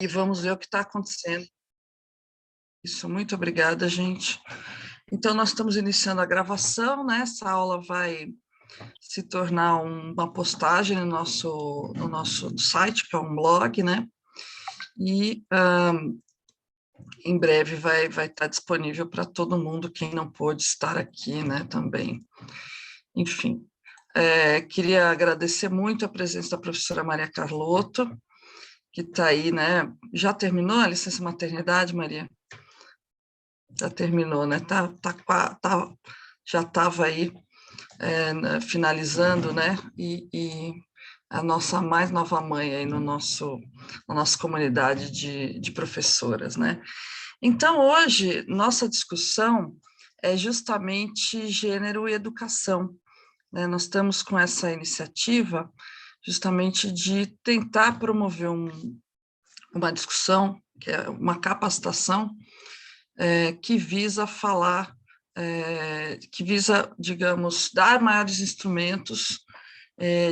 e vamos ver o que está acontecendo. Isso, muito obrigada, gente. Então, nós estamos iniciando a gravação, né? Essa aula vai se tornar uma postagem no nosso site, que é um blog, né? E em breve vai estar disponível para todo mundo, quem não pôde estar aqui, né? Também. Enfim, queria agradecer muito a presença da professora Maria Carlotto, que está aí, né? Já terminou a licença maternidade, Maria? Já terminou, né? Já estava aí finalizando, né? E a nossa mais nova mãe aí na nossa comunidade de professoras, né? Então, hoje, nossa discussão é justamente gênero e educação, né? Nós estamos com essa iniciativa justamente de tentar promover uma discussão, que é uma capacitação, que visa falar, que visa, digamos, dar maiores instrumentos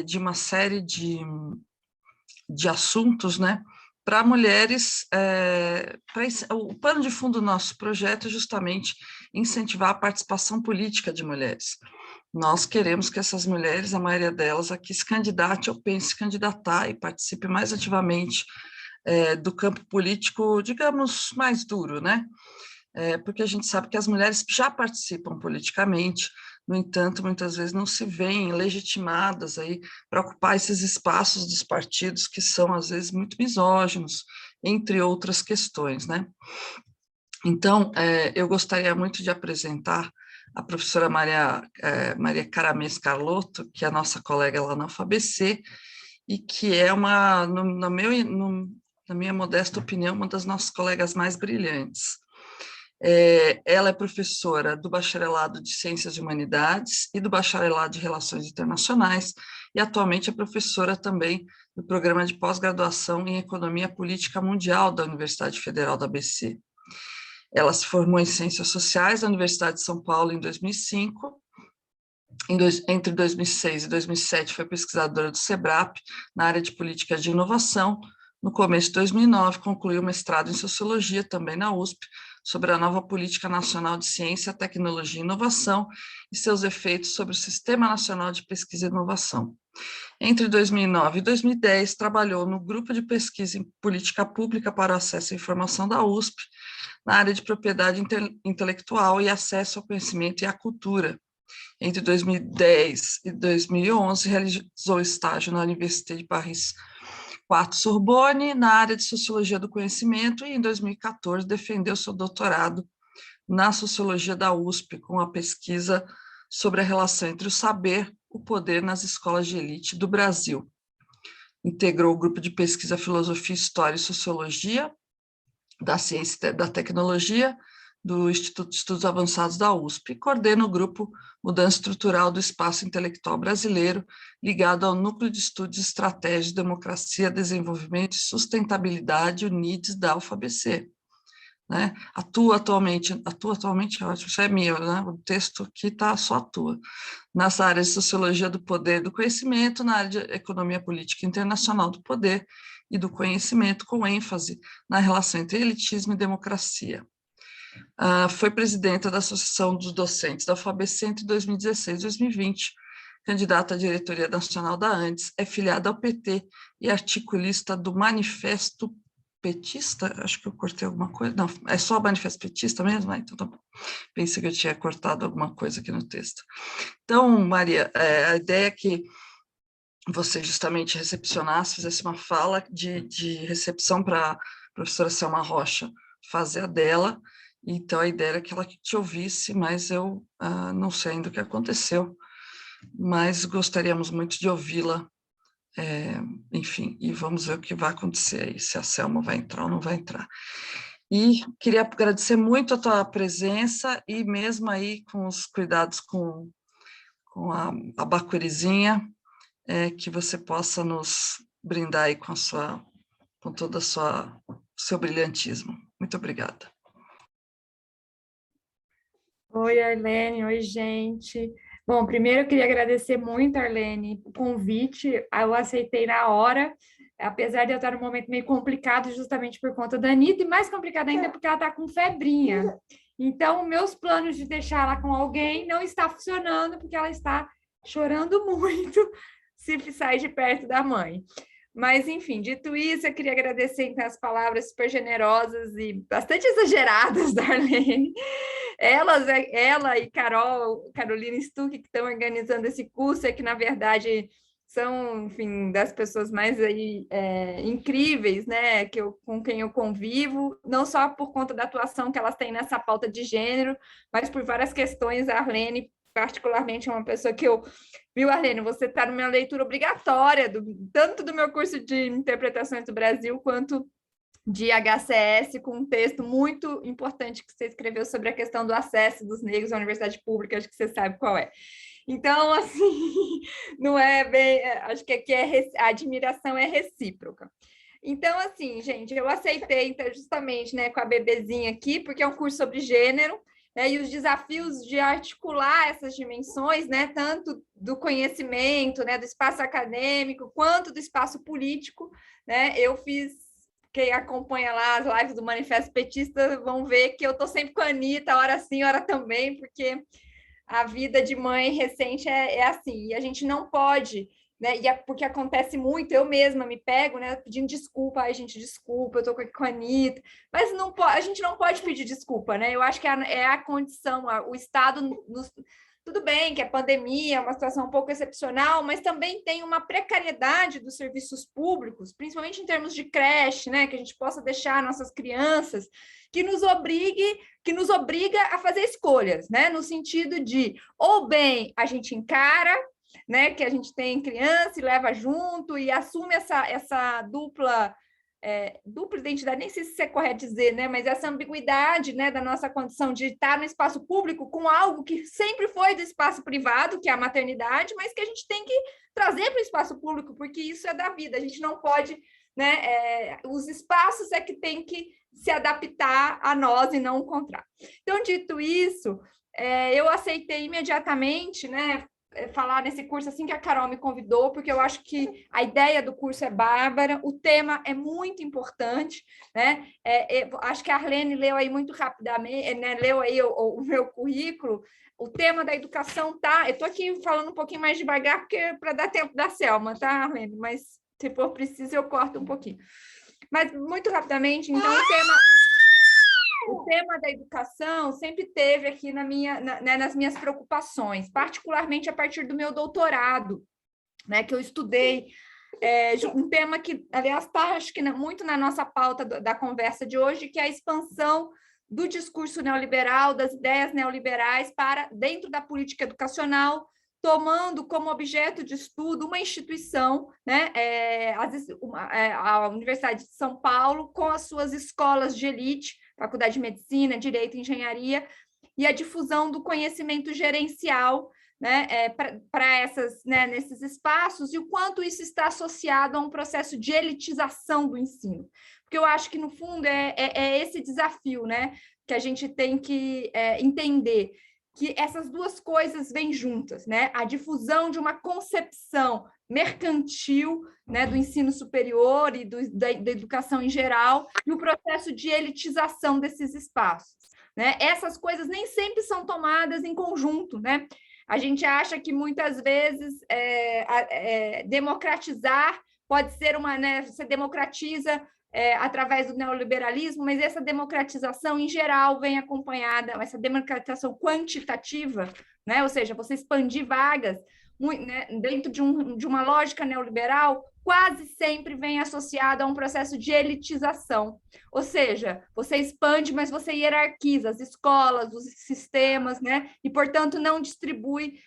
de uma série de assuntos, né, para mulheres. O pano de fundo do nosso projeto é justamente incentivar a participação política de mulheres. Nós queremos que essas mulheres, a maioria delas aqui, se candidate ou pense se candidatar e participe mais ativamente do campo político, digamos, mais duro, né? Porque a gente sabe que as mulheres já participam politicamente, no entanto, muitas vezes não se veem legitimadas aí para ocupar esses espaços dos partidos que são, às vezes, muito misóginos, entre outras questões, né? Então, eu gostaria muito de apresentar a professora Maria Caramês Carlotto, que é a nossa colega lá na UFABC, e que é na minha modesta opinião, uma das nossas colegas mais brilhantes. Ela é professora do Bacharelado de Ciências e Humanidades e do Bacharelado de Relações Internacionais, e atualmente é professora também do Programa de Pós-Graduação em Economia Política Mundial da Universidade Federal da ABC. Ela se formou em Ciências Sociais na Universidade de São Paulo em 2005, entre 2006 e 2007 foi pesquisadora do SEBRAP na área de Política de Inovação. No começo de 2009, concluiu o mestrado em Sociologia, também na USP, sobre a nova Política Nacional de Ciência, Tecnologia e Inovação e seus efeitos sobre o Sistema Nacional de Pesquisa e Inovação. Entre 2009 e 2010, trabalhou no Grupo de Pesquisa em Política Pública para o Acesso à Informação da USP, na área de Propriedade Intelectual e Acesso ao Conhecimento e à Cultura. Entre 2010 e 2011, realizou estágio na Université de Paris IV Sorbonne, na área de Sociologia do Conhecimento, e em 2014 defendeu seu doutorado na Sociologia da USP, com a pesquisa sobre a relação entre o saber e o poder nas escolas de elite do Brasil. Integrou o grupo de pesquisa Filosofia, História e Sociologia da Ciência e da Tecnologia, do Instituto de Estudos Avançados da USP, e coordena o grupo Mudança Estrutural do Espaço Intelectual Brasileiro, ligado ao Núcleo de Estudos Estratégias de Democracia, Desenvolvimento e Sustentabilidade, UNIDES, da UFABC. Né? Atua atualmente, ótimo, isso é meu, né? O texto aqui está só atua, nas áreas de Sociologia do Poder e do Conhecimento, na área de Economia Política Internacional do Poder e do Conhecimento, com ênfase na relação entre elitismo e democracia. Foi presidenta da Associação dos Docentes da UFABC entre 2016 e 2020, candidata à diretoria nacional da ANDES, é filiada ao PT e articulista do Manifesto Petista. Acho que eu cortei alguma coisa. Não, é só o Manifesto Petista mesmo? Então tá bom. Pensei que eu tinha cortado alguma coisa aqui no texto. Então, Maria, a ideia é que você justamente recepcionasse, fizesse uma fala de recepção para a professora Selma Rocha fazer a dela. Então, a ideia era que ela te ouvisse, mas eu não sei ainda o que aconteceu, mas gostaríamos muito de ouvi-la, enfim, e vamos ver o que vai acontecer aí, se a Selma vai entrar ou não vai entrar. E queria agradecer muito a tua presença, e mesmo aí com os cuidados com a bacurizinha, que você possa nos brindar aí com todo o seu brilhantismo. Muito obrigada. Oi, Arlene. Oi, gente. Bom, primeiro eu queria agradecer muito, Arlene, o convite. Eu aceitei na hora, apesar de eu estar num momento meio complicado, justamente por conta da Anitta, e mais complicado ainda porque ela está com febrinha. Então, meus planos de deixar ela com alguém não está funcionando, porque ela está chorando muito se sair de perto da mãe. Mas, enfim, dito isso, eu queria agradecer então, as palavras super generosas e bastante exageradas da Arlene. Ela e Carolina Stuck, que estão organizando esse curso, é que, na verdade, são, enfim, das pessoas mais aí, incríveis, né, com quem eu convivo, não só por conta da atuação que elas têm nessa pauta de gênero, mas por várias questões. A Arlene, particularmente, é uma pessoa que eu... Viu, Arlene, você está numa leitura obrigatória, tanto do meu curso de Interpretações do Brasil, quanto de HCS, com um texto muito importante que você escreveu sobre a questão do acesso dos negros à universidade pública, acho que você sabe qual é. Então, assim, não é bem... Acho que aqui a admiração é recíproca. Então, assim, gente, eu aceitei então, justamente, né, com a bebezinha aqui, porque é um curso sobre gênero, né, e os desafios de articular essas dimensões, né, tanto do conhecimento, né, do espaço acadêmico, quanto do espaço político, né, eu fiz... Quem acompanha lá as lives do Manifesto Petista vão ver que eu estou sempre com a Anitta, hora sim, hora também, porque a vida de mãe recente é assim, e a gente não pode, né? E porque acontece muito, eu mesma me pego, né, pedindo desculpa, ai, gente, desculpa, eu estou aqui com a Anitta, mas não a gente não pode pedir desculpa, né? Eu acho que é a condição, o Estado nos... Tudo bem que a pandemia é uma situação um pouco excepcional, mas também tem uma precariedade dos serviços públicos, principalmente em termos de creche, né, que a gente possa deixar nossas crianças, que nos obriga a fazer escolhas, né, no sentido de, ou bem a gente encara, né, que a gente tem criança e leva junto e assume essa dupla identidade, nem sei se é correto dizer, né, mas essa ambiguidade, né, da nossa condição de estar no espaço público com algo que sempre foi do espaço privado, que é a maternidade, mas que a gente tem que trazer para o espaço público, porque isso é da vida, a gente não pode, né, os espaços é que tem que se adaptar a nós e não o contrário. Então, dito isso, eu aceitei imediatamente, né, falar nesse curso assim que a Carol me convidou, porque eu acho que a ideia do curso é bárbara, o tema é muito importante, né? Acho que a Arlene leu aí muito rapidamente, né? Leu aí o meu currículo, o tema da educação tá... Eu estou aqui falando um pouquinho mais devagar, porque para dar tempo da Selma, tá, Arlene? Mas se for preciso, eu corto um pouquinho. Mas muito rapidamente, então, o tema da educação sempre teve aqui nas minhas preocupações, particularmente a partir do meu doutorado, né, que eu estudei, um tema que, aliás, está, acho que muito na nossa pauta da conversa de hoje, que é a expansão do discurso neoliberal, das ideias neoliberais para dentro da política educacional, tomando como objeto de estudo uma instituição, né, a Universidade de São Paulo, com as suas escolas de elite, Faculdade de Medicina, Direito e Engenharia, e a difusão do conhecimento gerencial, né, né, nesses espaços, e o quanto isso está associado a um processo de elitização do ensino. Porque eu acho que, no fundo, é esse desafio, né, que a gente tem que entender, que essas duas coisas vêm juntas, né? A difusão de uma concepção mercantil, né, do ensino superior e da educação em geral, e o processo de elitização desses espaços, né? Essas coisas nem sempre são tomadas em conjunto, né? A gente acha que muitas vezes democratizar pode ser né, você democratiza através do neoliberalismo, mas essa democratização, em geral, vem acompanhada, essa democratização quantitativa, né? Ou seja, você expandir vagas né, dentro de uma lógica neoliberal, quase sempre vem associada a um processo de elitização. Ou seja, você expande, mas você hierarquiza as escolas, os sistemas, né? E, portanto, não distribui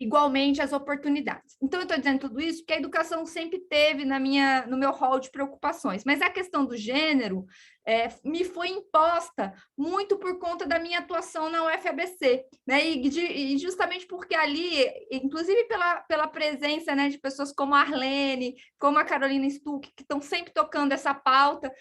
igualmente as oportunidades. Então, eu estou dizendo tudo isso porque a educação sempre teve no meu rol de preocupações, mas a questão do gênero me foi imposta muito por conta da minha atuação na UFABC, né? E justamente porque ali, inclusive pela presença, né, de pessoas como a Arlene, como a Carolina Stuck, que estão sempre tocando essa pauta,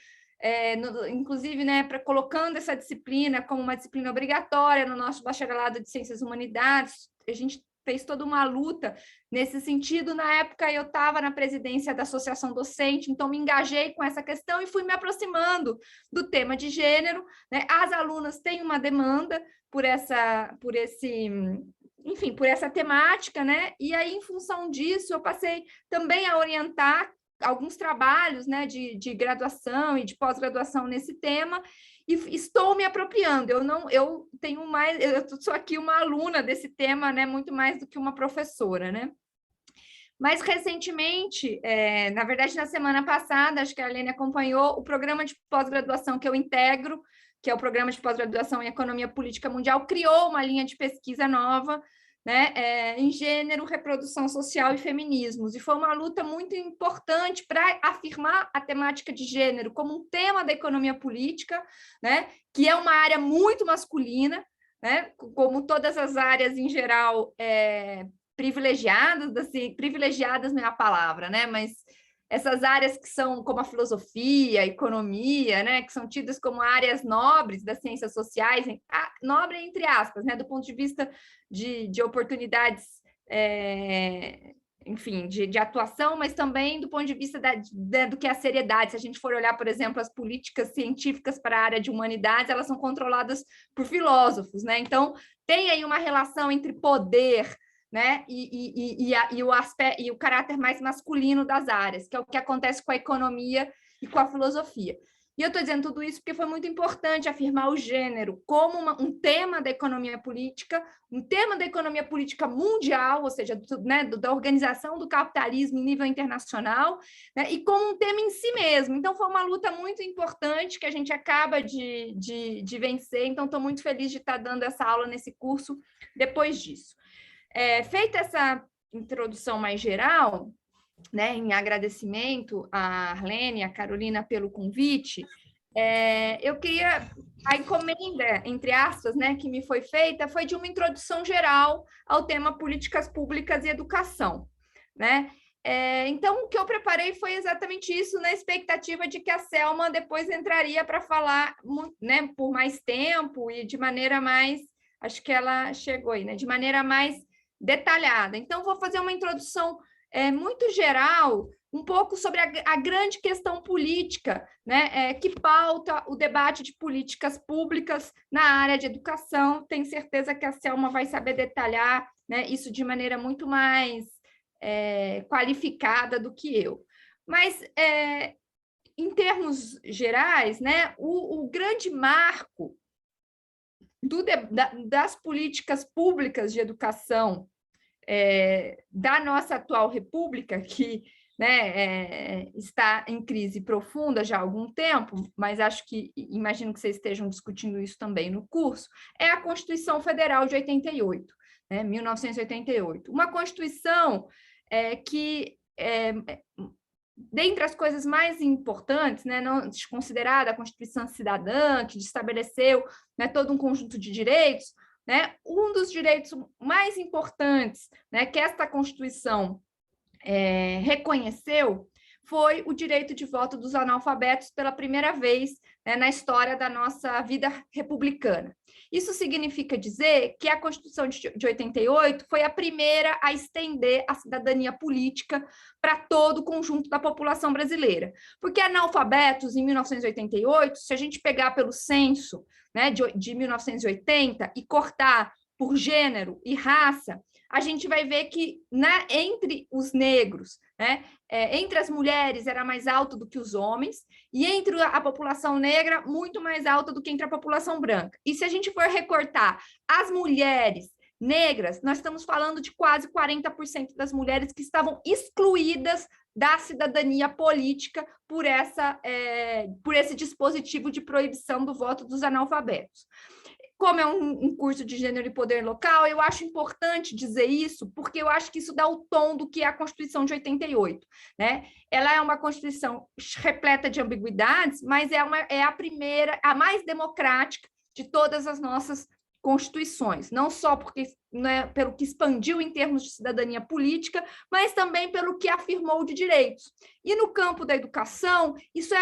inclusive, né, colocando essa disciplina como uma disciplina obrigatória no nosso bacharelado de Ciências Humanidades. A gente fez toda uma luta nesse sentido. Na época, eu estava na presidência da Associação Docente, então me engajei com essa questão e fui me aproximando do tema de gênero, né? As alunas têm uma demanda por essa temática, né? E aí, em função disso, eu passei também a orientar alguns trabalhos, né, de graduação e de pós-graduação nesse tema, e estou me apropriando. Eu sou aqui uma aluna desse tema, né, muito mais do que uma professora, né? Mas recentemente, na verdade, na semana passada, acho que a Arlene acompanhou o programa de pós-graduação que eu integro, que é o Programa de Pós-Graduação em Economia Política Mundial, criou uma linha de pesquisa nova, né, em gênero, reprodução social e feminismos. E foi uma luta muito importante para afirmar a temática de gênero como um tema da economia política, né, que é uma área muito masculina, né, como todas as áreas em geral privilegiadas, assim, privilegiadas não é a palavra, né, mas essas áreas que são como a filosofia, a economia, né, que são tidas como áreas nobres das ciências sociais, nobre entre aspas, né, do ponto de vista de oportunidades, enfim, de atuação, mas também do ponto de vista do que é a seriedade. Se a gente for olhar, por exemplo, as políticas científicas para a área de humanidades, elas são controladas por filósofos, né? Então, tem aí uma relação entre poder, né, e o caráter mais masculino das áreas, que é o que acontece com a economia e com a filosofia. E eu estou dizendo tudo isso porque foi muito importante afirmar o gênero como um tema da economia política, um tema da economia política mundial, ou seja, né, da organização do capitalismo em nível internacional, né, e como um tema em si mesmo. Então, foi uma luta muito importante que a gente acaba de vencer, então estou muito feliz de estar dando essa aula nesse curso depois disso. Feita essa introdução mais geral, né, em agradecimento à Arlene e à Carolina pelo convite, eu queria... A encomenda, entre aspas, né, que me foi feita foi de uma introdução geral ao tema políticas públicas e educação, né? Então, o que eu preparei foi exatamente isso, na expectativa de que a Selma depois entraria para falar, né, por mais tempo e de maneira mais... Acho que ela chegou aí, né? De maneira mais detalhada. Então, vou fazer uma introdução muito geral, um pouco sobre a grande questão política, né, que pauta o debate de políticas públicas na área de educação. Tenho certeza que a Selma vai saber detalhar, né, isso de maneira muito mais qualificada do que eu. Mas, em termos gerais, né, o grande marco das políticas públicas de educação da nossa atual república, que, né, está em crise profunda já há algum tempo, mas imagino que vocês estejam discutindo isso também no curso, é a Constituição Federal de 88, né, 1988. Uma Constituição que, dentre as coisas mais importantes, né, não considerada a Constituição Cidadã, que estabeleceu, né, todo um conjunto de direitos, né, um dos direitos mais importantes, né, que esta Constituição reconheceu foi o direito de voto dos analfabetos pela primeira vez, né, na história da nossa vida republicana. Isso significa dizer que a Constituição de 88 foi a primeira a estender a cidadania política para todo o conjunto da população brasileira. Porque analfabetos, em 1988, se a gente pegar pelo censo, né, de 1980 e cortar por gênero e raça, a gente vai ver que, né, entre os negros, né, entre as mulheres era mais alto do que os homens, e entre a população negra, muito mais alta do que entre a população branca. E se a gente for recortar as mulheres negras, nós estamos falando de quase 40% das mulheres que estavam excluídas da cidadania política por esse dispositivo de proibição do voto dos analfabetos. Como é um curso de gênero e poder local, eu acho importante dizer isso, porque eu acho que isso dá o tom do que é a Constituição de 88, né? Ela é uma Constituição repleta de ambiguidades, mas é a primeira, a mais democrática de todas as nossas constituições, não só porque, né, pelo que expandiu em termos de cidadania política, mas também pelo que afirmou de direitos. E no campo da educação, isso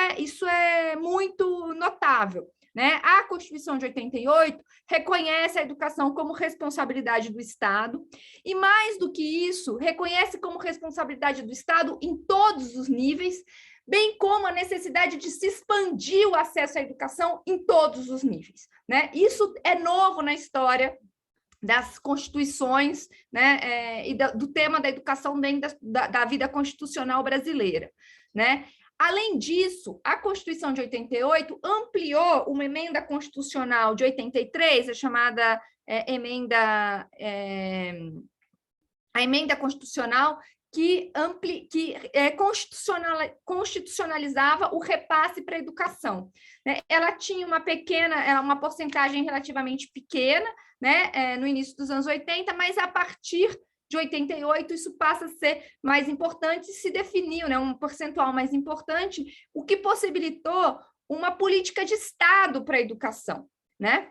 é muito notável. né? A Constituição de 88 reconhece a educação como responsabilidade do Estado e, mais do que isso, reconhece como responsabilidade do Estado em todos os níveis, bem como a necessidade de se expandir o acesso à educação em todos os níveis, né? Isso é novo na história das constituições, né, e do tema da educação dentro da vida constitucional brasileira, né? Além disso, a Constituição de 88 ampliou uma emenda constitucional de 83, a chamada a emenda constitucional que constitucionalizava o repasse para a educação, né? Ela tinha uma porcentagem relativamente pequena, né, no início dos anos 80, mas a partir de 88 isso passa a ser mais importante, se definiu, né, um percentual mais importante, o que possibilitou uma política de Estado para a educação, né?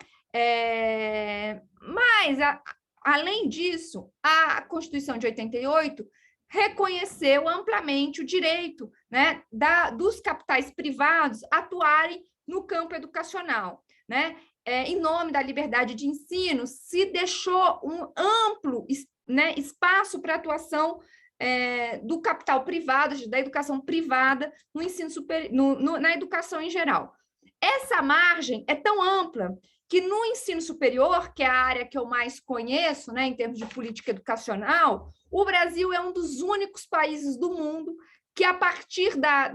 Mas, além disso, a Constituição de 88 reconheceu amplamente o direito, né, dos capitais privados atuarem no campo educacional, né? Em nome da liberdade de ensino, se deixou um amplo, né, espaço para atuação do capital privado, da educação privada no ensino superior, na educação em geral. Essa margem é tão ampla que no ensino superior, que é a área que eu mais conheço, né, em termos de política educacional, o Brasil é um dos únicos países do mundo que, a partir da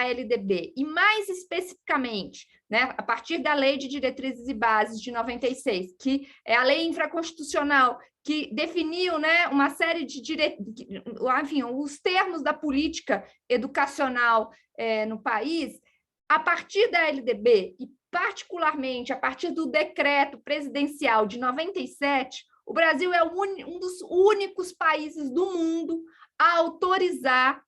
LDB, e mais especificamente, né, a partir da Lei de Diretrizes e Bases de 96, que é a lei infraconstitucional que definiu, né, uma série de enfim, os termos da política educacional no país, a partir da LDB, e particularmente a partir do decreto presidencial de 97, o Brasil é um dos únicos países do mundo a autorizar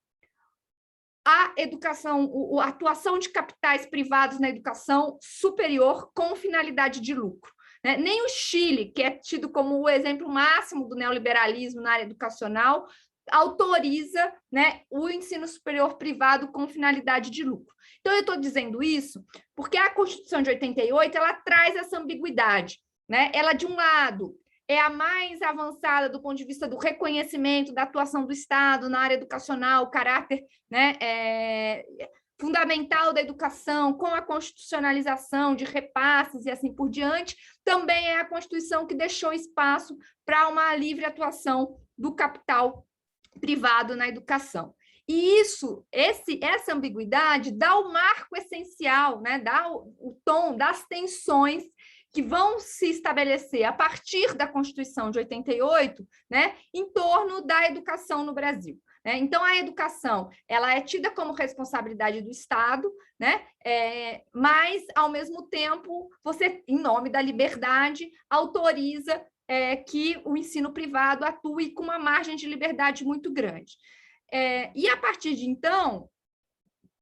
a educação, a atuação de capitais privados na educação superior com finalidade de lucro, né? Nem o Chile, que é tido como o exemplo máximo do neoliberalismo na área educacional, autoriza, né, o ensino superior privado com finalidade de lucro. Então, eu estou dizendo isso porque a Constituição de 88 ela traz essa ambiguidade, né? Ela, de um lado, é a mais avançada do ponto de vista do reconhecimento da atuação do Estado na área educacional, o caráter, né, fundamental da educação, com a constitucionalização de repasses e assim por diante, também é a Constituição que deixou espaço para uma livre atuação do capital privado na educação. E essa ambiguidade dá o marco essencial, né, dá o tom das tensões que vão se estabelecer a partir da Constituição de 88, né, em torno da educação no Brasil. Então, a educação ela é tida como responsabilidade do Estado, né, mas, ao mesmo tempo, você, em nome da liberdade, autoriza que o ensino privado atue com uma margem de liberdade muito grande. E, a partir de então,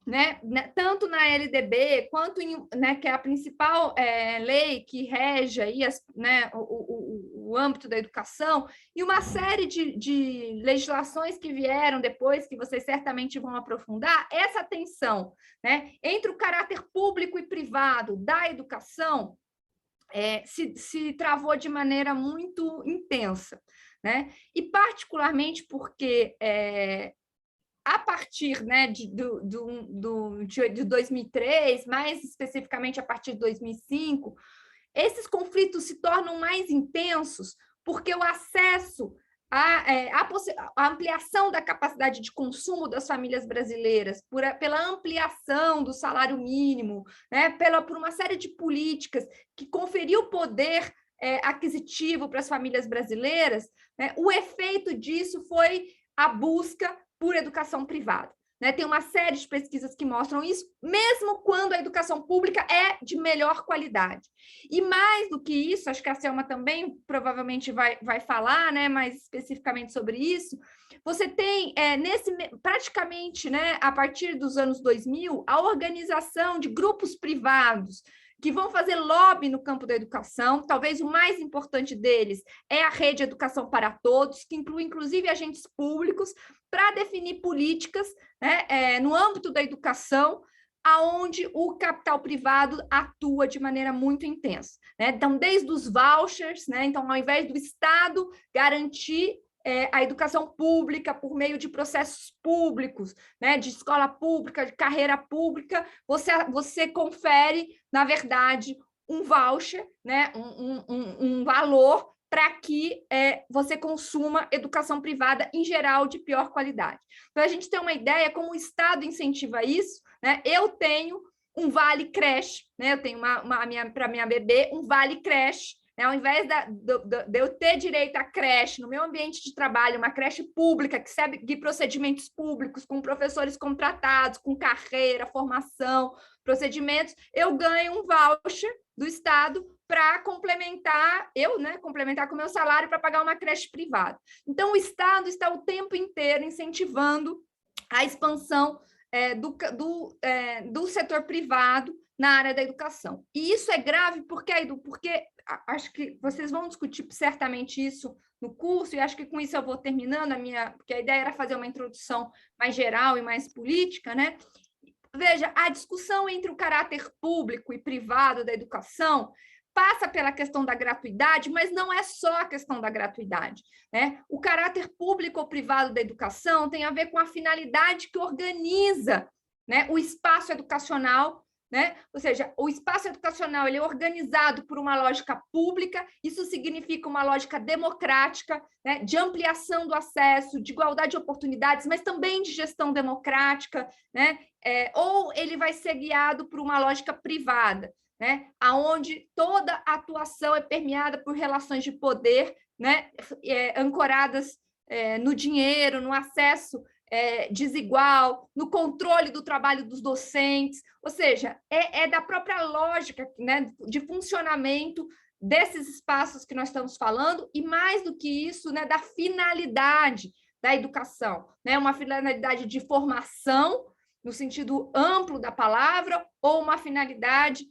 né, tanto na LDB quanto né, que é a principal lei que rege aí né, o âmbito da educação, e uma série de legislações que vieram depois, que vocês certamente vão aprofundar, essa tensão, né, entre o caráter público e privado da educação se travou de maneira muito intensa, né? E particularmente porque a partir, né, de 2003, mais especificamente a partir de 2005, esses conflitos se tornam mais intensos porque o acesso a ampliação da capacidade de consumo das famílias brasileiras, pela ampliação do salário mínimo, né, por uma série de políticas que conferiu poder aquisitivo para as famílias brasileiras, né, o efeito disso foi a busca por educação privada. Né? Tem uma série de pesquisas que mostram isso, mesmo quando a educação pública é de melhor qualidade. E mais do que isso, acho que a Selma também provavelmente vai falar, né, mais especificamente sobre isso, você tem, praticamente, né, a partir dos anos 2000, a organização de grupos privados que vão fazer lobby no campo da educação. Talvez o mais importante deles é a Rede Educação para Todos, que inclui, inclusive, agentes públicos, para definir políticas, né, no âmbito da educação, aonde o capital privado atua de maneira muito intensa, né? Então, desde os vouchers, né? Então, ao invés do Estado garantir a educação pública por meio de processos públicos, né? De escola pública, de carreira pública, você confere, na verdade, um voucher, né? um valor para que você consuma educação privada, em geral, de pior qualidade. Para a gente ter uma ideia como o Estado incentiva isso, né? Eu tenho um vale creche, né? Eu tenho para minha bebê um vale creche, né? Ao invés de eu ter direito à creche no meu ambiente de trabalho, uma creche pública que segue procedimentos públicos, com professores contratados, com carreira, formação, procedimentos, eu ganho um voucher do Estado para complementar, complementar com o meu salário para pagar uma creche privada. Então, o Estado está o tempo inteiro incentivando a expansão do setor privado na área da educação. E isso é grave porque acho que vocês vão discutir certamente isso no curso, e acho que com isso eu vou terminando porque a ideia era fazer uma introdução mais geral e mais política, né? Veja, a discussão entre o caráter público e privado da educação passa pela questão da gratuidade, mas não é só a questão da gratuidade, né? O caráter público ou privado da educação tem a ver com a finalidade que organiza, né, o espaço educacional, né? Ou seja, o espaço educacional ele é organizado por uma lógica pública, isso significa uma lógica democrática, né, de ampliação do acesso, de igualdade de oportunidades, mas também de gestão democrática, né? Ou ele vai ser guiado por uma lógica privada, né, onde toda a atuação é permeada por relações de poder, né, ancoradas no dinheiro, no acesso desigual, no controle do trabalho dos docentes, ou seja, é da própria lógica, né, de funcionamento desses espaços que nós estamos falando, e mais do que isso, né, da finalidade da educação, né, uma finalidade de formação, no sentido amplo da palavra, ou uma finalidade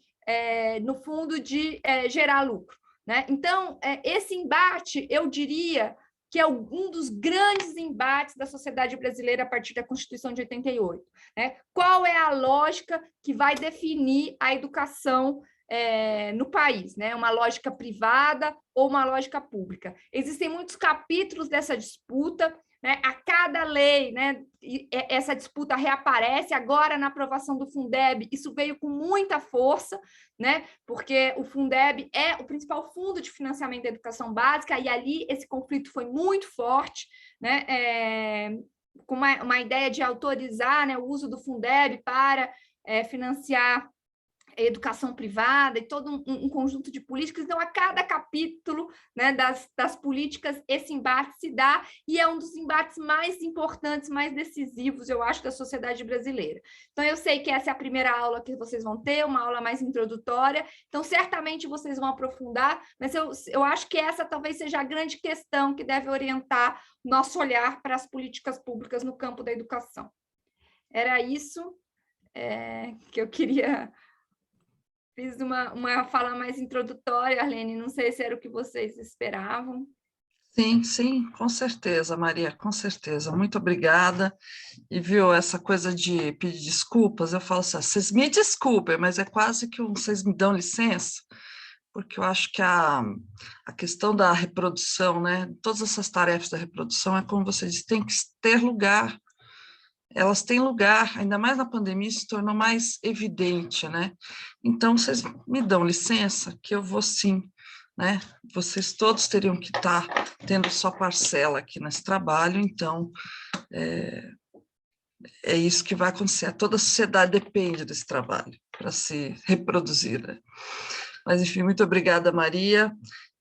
no fundo, de gerar lucro, né? Então, esse embate, eu diria que é um dos grandes embates da sociedade brasileira a partir da Constituição de 88. Né? Qual é a lógica que vai definir a educação no país? Né? Uma lógica privada ou uma lógica pública? Existem muitos capítulos dessa disputa, né? A cada lei, né, essa disputa reaparece. Agora, na aprovação do Fundeb, isso veio com muita força, né, porque o Fundeb é o principal fundo de financiamento da educação básica, e ali esse conflito foi muito forte, né, com uma ideia de autorizar, né, o uso do Fundeb para financiar educação privada e todo um conjunto de políticas. Então, a cada capítulo, né, das políticas, esse embate se dá, e é um dos embates mais importantes, mais decisivos, eu acho, da sociedade brasileira. Então, eu sei que essa é a primeira aula que vocês vão ter, uma aula mais introdutória, então, certamente vocês vão aprofundar, mas eu acho que essa talvez seja a grande questão que deve orientar nosso olhar para as políticas públicas no campo da educação. Era isso que eu queria... Fiz uma fala mais introdutória, Arlene, não sei se era o que vocês esperavam. Sim, com certeza, Maria, com certeza. Muito obrigada. E viu, essa coisa de pedir desculpas, eu falo assim, vocês me desculpem, mas é quase que vocês me dão licença, porque eu acho que a questão da reprodução, né, todas essas tarefas da reprodução, é como você disse, tem que ter lugar. Elas têm lugar, ainda mais na pandemia, isso se tornou mais evidente, né? Então, vocês me dão licença que eu vou sim, né? Vocês todos teriam que estar tendo sua parcela aqui nesse trabalho, então é isso que vai acontecer. Toda a sociedade depende desse trabalho para se reproduzir, né? Mas, enfim, muito obrigada, Maria,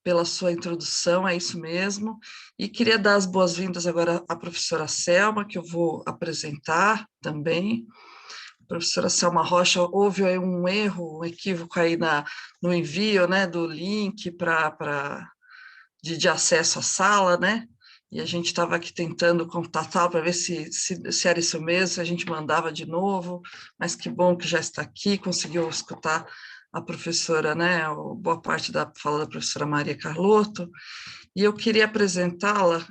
pela sua introdução, é isso mesmo. E queria dar as boas-vindas agora à professora Selma, que eu vou apresentar também. A professora Selma Rocha, houve aí um erro, um equívoco aí no envio, né, do link de acesso à sala, né? E a gente estava aqui tentando contatar para ver se era isso mesmo, se a gente mandava de novo, mas que bom que já está aqui, conseguiu escutar a professora, né, boa parte da fala da professora Maria Carlotto, e eu queria apresentá-la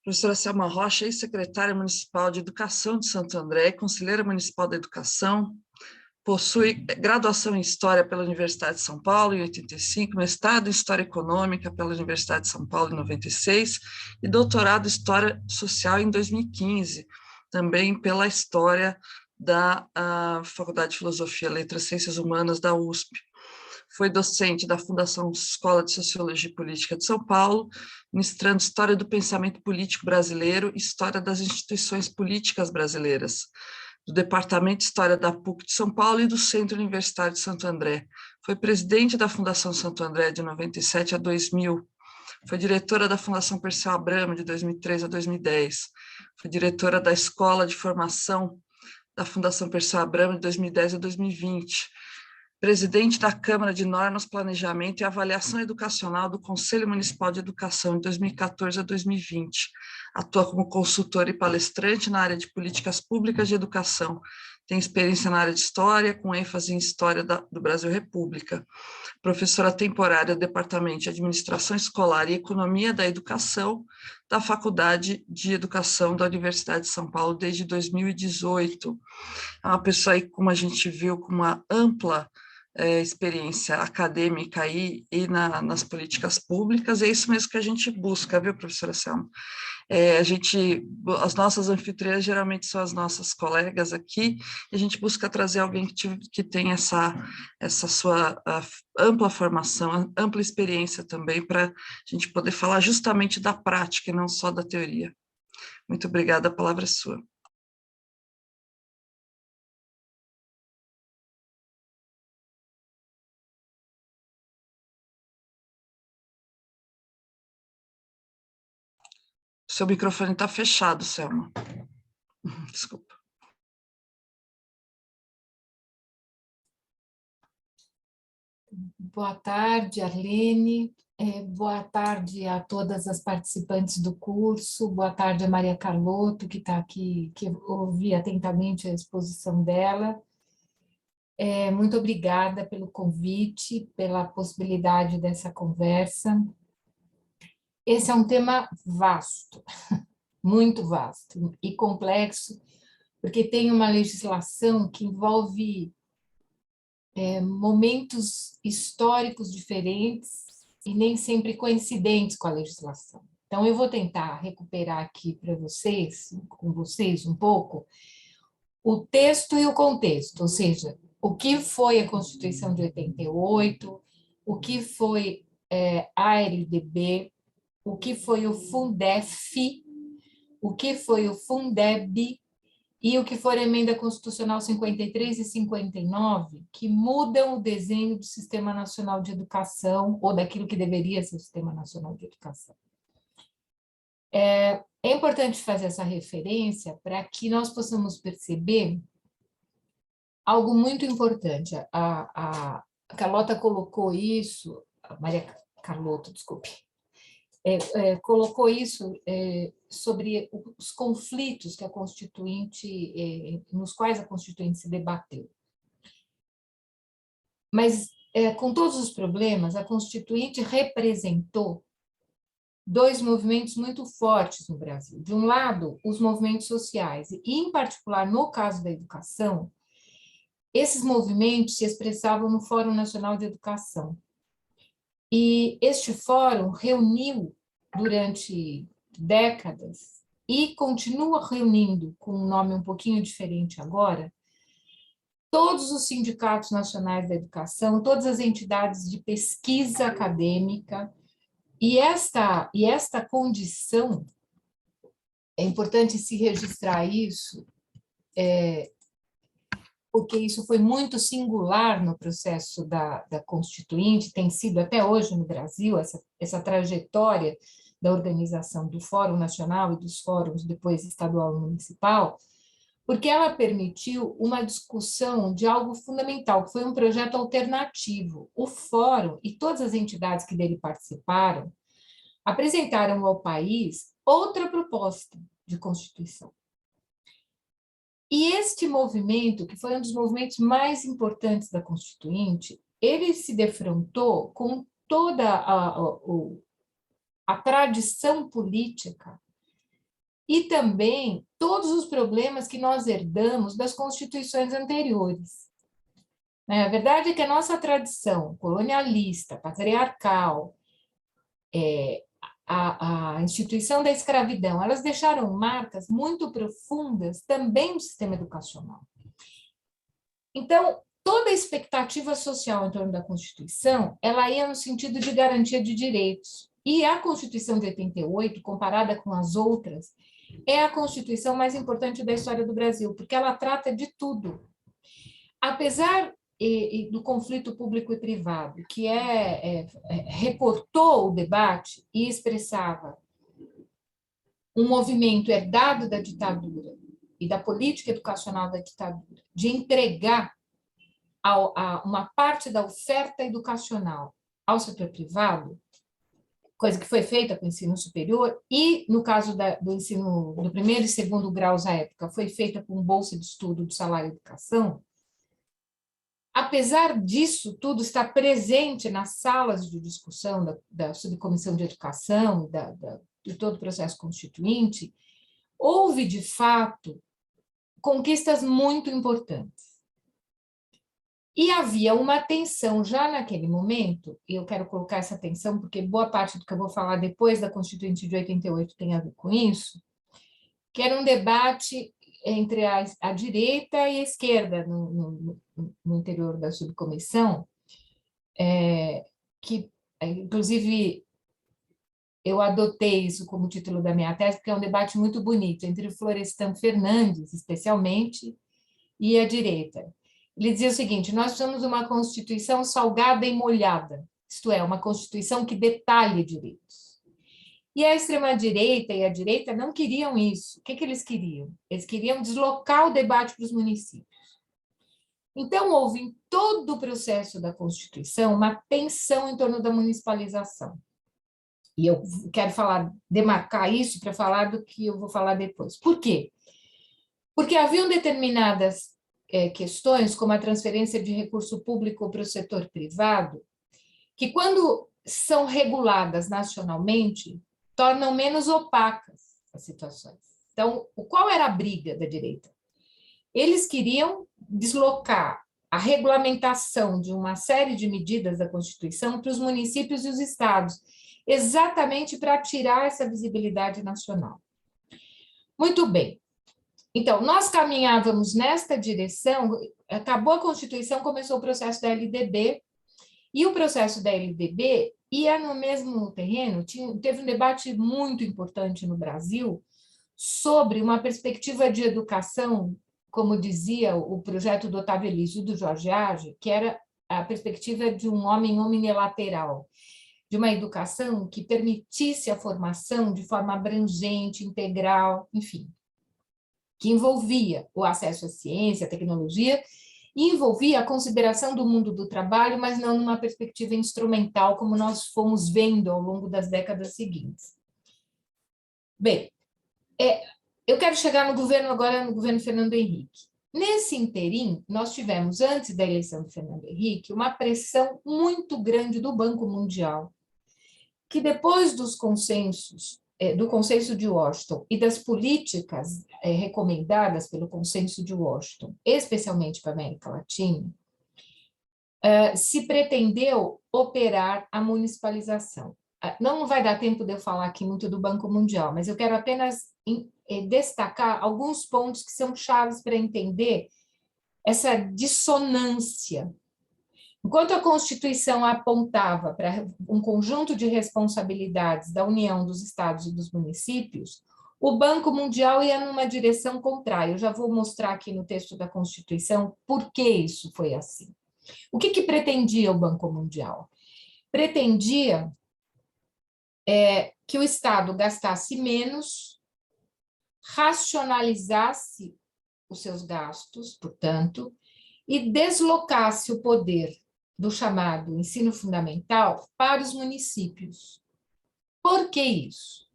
Professora Selma Rocha, ex-secretária municipal de Educação de Santo André e conselheira municipal da Educação, possui graduação em História pela Universidade de São Paulo, em 85, mestrado em História Econômica pela Universidade de São Paulo, em 96, e doutorado em História Social em 2015, também pela História da Faculdade de Filosofia, Letras e Ciências Humanas da USP. Foi docente da Fundação Escola de Sociologia e Política de São Paulo, ministrando História do Pensamento Político Brasileiro e História das Instituições Políticas Brasileiras, do Departamento de História da PUC de São Paulo e do Centro Universitário de Santo André. Foi presidente da Fundação Santo André de 97 a 2000. Foi diretora da Fundação Perseu Abramo de 2003 a 2010. Foi diretora da Escola de Formação da Fundação Perseu Abramo de 2010 a 2020. Presidente da Câmara de Normas, Planejamento e Avaliação Educacional do Conselho Municipal de Educação de 2014 a 2020. Atua como consultora e palestrante na área de políticas públicas de educação. Tem experiência na área de história, com ênfase em história do Brasil República. Professora temporária do Departamento de Administração Escolar e Economia da Educação da Faculdade de Educação da Universidade de São Paulo desde 2018. É uma pessoa aí, como a gente viu, com uma ampla experiência acadêmica aí e nas políticas públicas, é isso mesmo que a gente busca, viu, professora Selma? As nossas anfitriãs geralmente são as nossas colegas aqui, e a gente busca trazer alguém que tem essa sua ampla formação, ampla experiência também, para a gente poder falar justamente da prática e não só da teoria. Muito obrigada, a palavra é sua. Seu microfone está fechado, Selma. Desculpa. Boa tarde, Arlene. Boa tarde a todas as participantes do curso. Boa tarde a Maria Carlotto, que está aqui, que eu ouvi atentamente a exposição dela. Muito obrigada pelo convite, pela possibilidade dessa conversa. Esse é um tema vasto, muito vasto e complexo, porque tem uma legislação que envolve momentos históricos diferentes e nem sempre coincidentes com a legislação. Então, eu vou tentar recuperar aqui para vocês, com vocês um pouco, o texto e o contexto, ou seja, o que foi a Constituição de 88, o que foi a LDB, o que foi o Fundef, o que foi o Fundeb e o que for a Emenda Constitucional 53 e 59, que mudam o desenho do Sistema Nacional de Educação, ou daquilo que deveria ser o Sistema Nacional de Educação. É importante fazer essa referência para que nós possamos perceber algo muito importante. A Carlota colocou isso, a Maria Carlotto, desculpe, colocou isso sobre os conflitos que a Constituinte, nos quais a Constituinte se debateu. Mas, com todos os problemas, a Constituinte representou dois movimentos muito fortes no Brasil. De um lado, os movimentos sociais, e, em particular, no caso da educação, esses movimentos se expressavam no Fórum Nacional de Educação. E este fórum reuniu durante décadas e continua reunindo, com um nome um pouquinho diferente agora, todos os sindicatos nacionais da educação, todas as entidades de pesquisa acadêmica, e esta condição, é importante se registrar isso, porque isso foi muito singular no processo da Constituinte, tem sido até hoje no Brasil, essa trajetória da organização do Fórum Nacional e dos fóruns depois estadual e municipal, porque ela permitiu uma discussão de algo fundamental, que foi um projeto alternativo. O Fórum e todas as entidades que dele participaram apresentaram ao país outra proposta de Constituição. E este movimento, que foi um dos movimentos mais importantes da Constituinte, ele se defrontou com toda a tradição política e também todos os problemas que nós herdamos das constituições anteriores. A verdade é que a nossa tradição colonialista, patriarcal, a instituição da escravidão, elas deixaram marcas muito profundas também no sistema educacional. Então, toda a expectativa social em torno da Constituição, ela ia no sentido de garantia de direitos. E a Constituição de 88, comparada com as outras, é a Constituição mais importante da história do Brasil, porque ela trata de tudo. Apesar do conflito público e privado, que recortou o debate e expressava um movimento herdado da ditadura e da política educacional da ditadura, de entregar uma parte da oferta educacional ao setor privado, coisa que foi feita com o ensino superior, e, no caso do ensino do primeiro e segundo graus à época, foi feita com bolsa de estudo do salário educação. Apesar disso, tudo está presente nas salas de discussão da subcomissão de educação, de todo o processo constituinte, houve, de fato, conquistas muito importantes. E havia uma tensão já naquele momento, e eu quero colocar essa tensão porque boa parte do que eu vou falar depois da Constituinte de 88 tem a ver com isso, que era um debate entre a direita e a esquerda no interior da subcomissão, que, inclusive, eu adotei isso como título da minha tese, porque é um debate muito bonito, entre o Florestan Fernandes, especialmente, e a direita. Ele dizia o seguinte: nós precisamos de uma Constituição salgada e molhada, isto é, uma Constituição que detalhe direitos. E a extrema-direita e a direita não queriam isso. O que eles queriam? Eles queriam deslocar o debate para os municípios. Então, houve em todo o processo da Constituição uma tensão em torno da municipalização. E eu quero demarcar isso para falar do que eu vou falar depois. Por quê? Porque haviam determinadas questões, como a transferência de recurso público para o setor privado, que, quando são reguladas nacionalmente, tornam menos opacas as situações. Então, qual era a briga da direita? Eles queriam deslocar a regulamentação de uma série de medidas da Constituição para os municípios e os estados, exatamente para tirar essa visibilidade nacional. Muito bem. Então, nós caminhávamos nesta direção, acabou a Constituição, começou o processo da LDB, e o processo da LDB ia no mesmo terreno. Teve um debate muito importante no Brasil sobre uma perspectiva de educação, como dizia o projeto do Otávio Elísio e do Jorge Age, que era a perspectiva de um homem omnilateral, de uma educação que permitisse a formação de forma abrangente, integral, enfim, que envolvia o acesso à ciência, à tecnologia, e envolvia a consideração do mundo do trabalho, mas não numa perspectiva instrumental, como nós fomos vendo ao longo das décadas seguintes. Bem, eu quero chegar no governo Fernando Henrique. Nesse interim, nós tivemos, antes da eleição de Fernando Henrique, uma pressão muito grande do Banco Mundial, que depois dos consensos, do Consenso de Washington e das políticas recomendadas pelo Consenso de Washington, especialmente para a América Latina, se pretendeu operar a municipalização. Não vai dar tempo de eu falar aqui muito do Banco Mundial, mas eu quero apenas destacar alguns pontos que são chaves para entender essa dissonância. Enquanto a Constituição apontava para um conjunto de responsabilidades da União, dos estados e dos municípios, o Banco Mundial ia numa direção contrária. Eu já vou mostrar aqui no texto da Constituição por que isso foi assim. O que pretendia o Banco Mundial? Pretendia que o Estado gastasse menos, racionalizasse os seus gastos, portanto, e deslocasse o poder do chamado ensino fundamental para os municípios. Por que isso?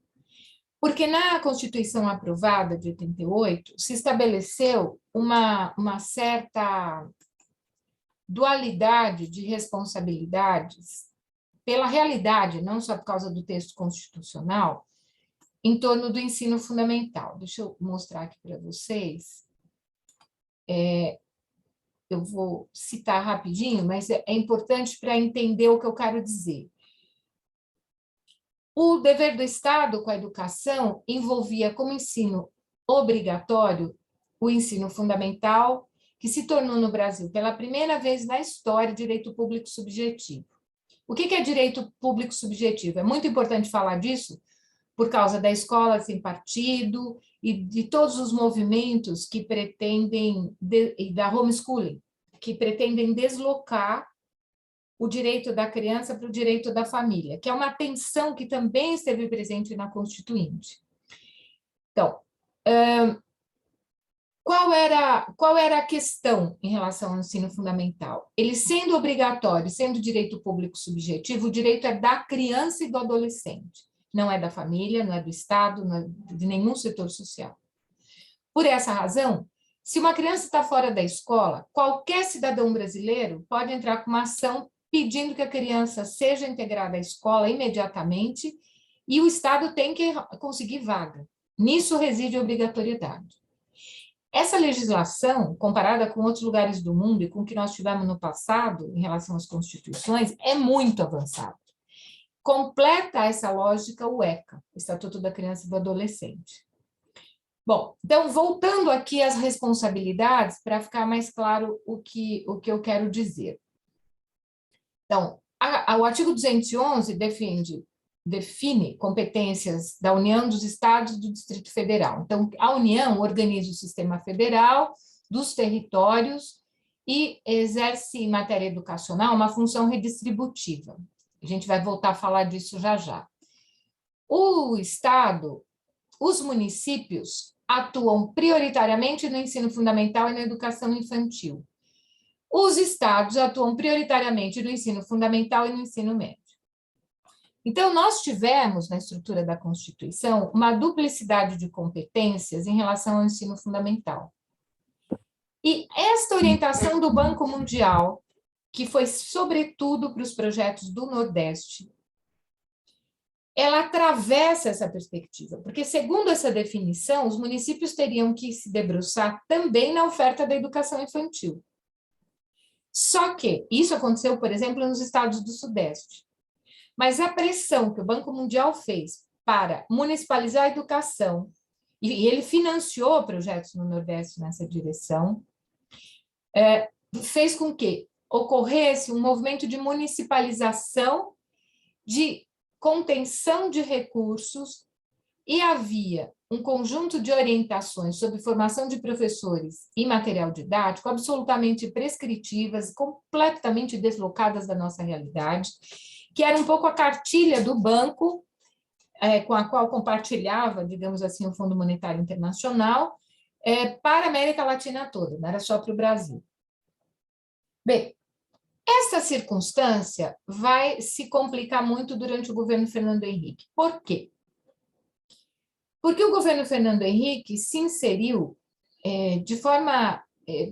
Porque na Constituição aprovada de 88 se estabeleceu uma certa dualidade de responsabilidades pela realidade, não só por causa do texto constitucional, em torno do ensino fundamental. Deixa eu mostrar aqui para vocês. Eu vou citar rapidinho, mas é importante para entender o que eu quero dizer. O dever do Estado com a educação envolvia como ensino obrigatório o ensino fundamental, que se tornou no Brasil, pela primeira vez na história, direito público subjetivo. O que é direito público subjetivo? É muito importante falar disso por causa da escola sem partido e de todos os movimentos que pretendem, e da homeschooling, que pretendem deslocar o direito da criança para o direito da família, que é uma tensão que também esteve presente na Constituinte. Então, qual era a questão em relação ao ensino fundamental? Ele sendo obrigatório, sendo direito público subjetivo, o direito é da criança e do adolescente, não é da família, não é do Estado, não é de nenhum setor social. Por essa razão, se uma criança está fora da escola, qualquer cidadão brasileiro pode entrar com uma ação pedindo que a criança seja integrada à escola imediatamente e o Estado tem que conseguir vaga. Nisso reside a obrigatoriedade. Essa legislação, comparada com outros lugares do mundo e com o que nós tivemos no passado, em relação às constituições, é muito avançada. Completa essa lógica o ECA, o Estatuto da Criança e do Adolescente. Bom, então, voltando aqui às responsabilidades, para ficar mais claro o que eu quero dizer. Então, o artigo 211 define competências da União, dos Estados e do Distrito Federal. Então, a União organiza o sistema federal dos territórios e exerce, em matéria educacional, uma função redistributiva. A gente vai voltar a falar disso já já. O Estado, os municípios, atuam prioritariamente no ensino fundamental e na educação infantil. Os estados atuam prioritariamente no ensino fundamental e no ensino médio. Então, nós tivemos, na estrutura da Constituição, uma duplicidade de competências em relação ao ensino fundamental. E esta orientação do Banco Mundial, que foi sobretudo para os projetos do Nordeste, ela atravessa essa perspectiva, porque, segundo essa definição, os municípios teriam que se debruçar também na oferta da educação infantil. Só que isso aconteceu, por exemplo, nos estados do Sudeste. Mas a pressão que o Banco Mundial fez para municipalizar a educação, e ele financiou projetos no Nordeste nessa direção, fez com que ocorresse um movimento de municipalização, de contenção de recursos, e havia um conjunto de orientações sobre formação de professores e material didático absolutamente prescritivas, completamente deslocadas da nossa realidade, que era um pouco a cartilha do banco, com a qual compartilhava, digamos assim, o Fundo Monetário Internacional, para a América Latina toda, não era só para o Brasil. Bem, essa circunstância vai se complicar muito durante o governo Fernando Henrique. Por quê? Porque o governo Fernando Henrique se inseriu de forma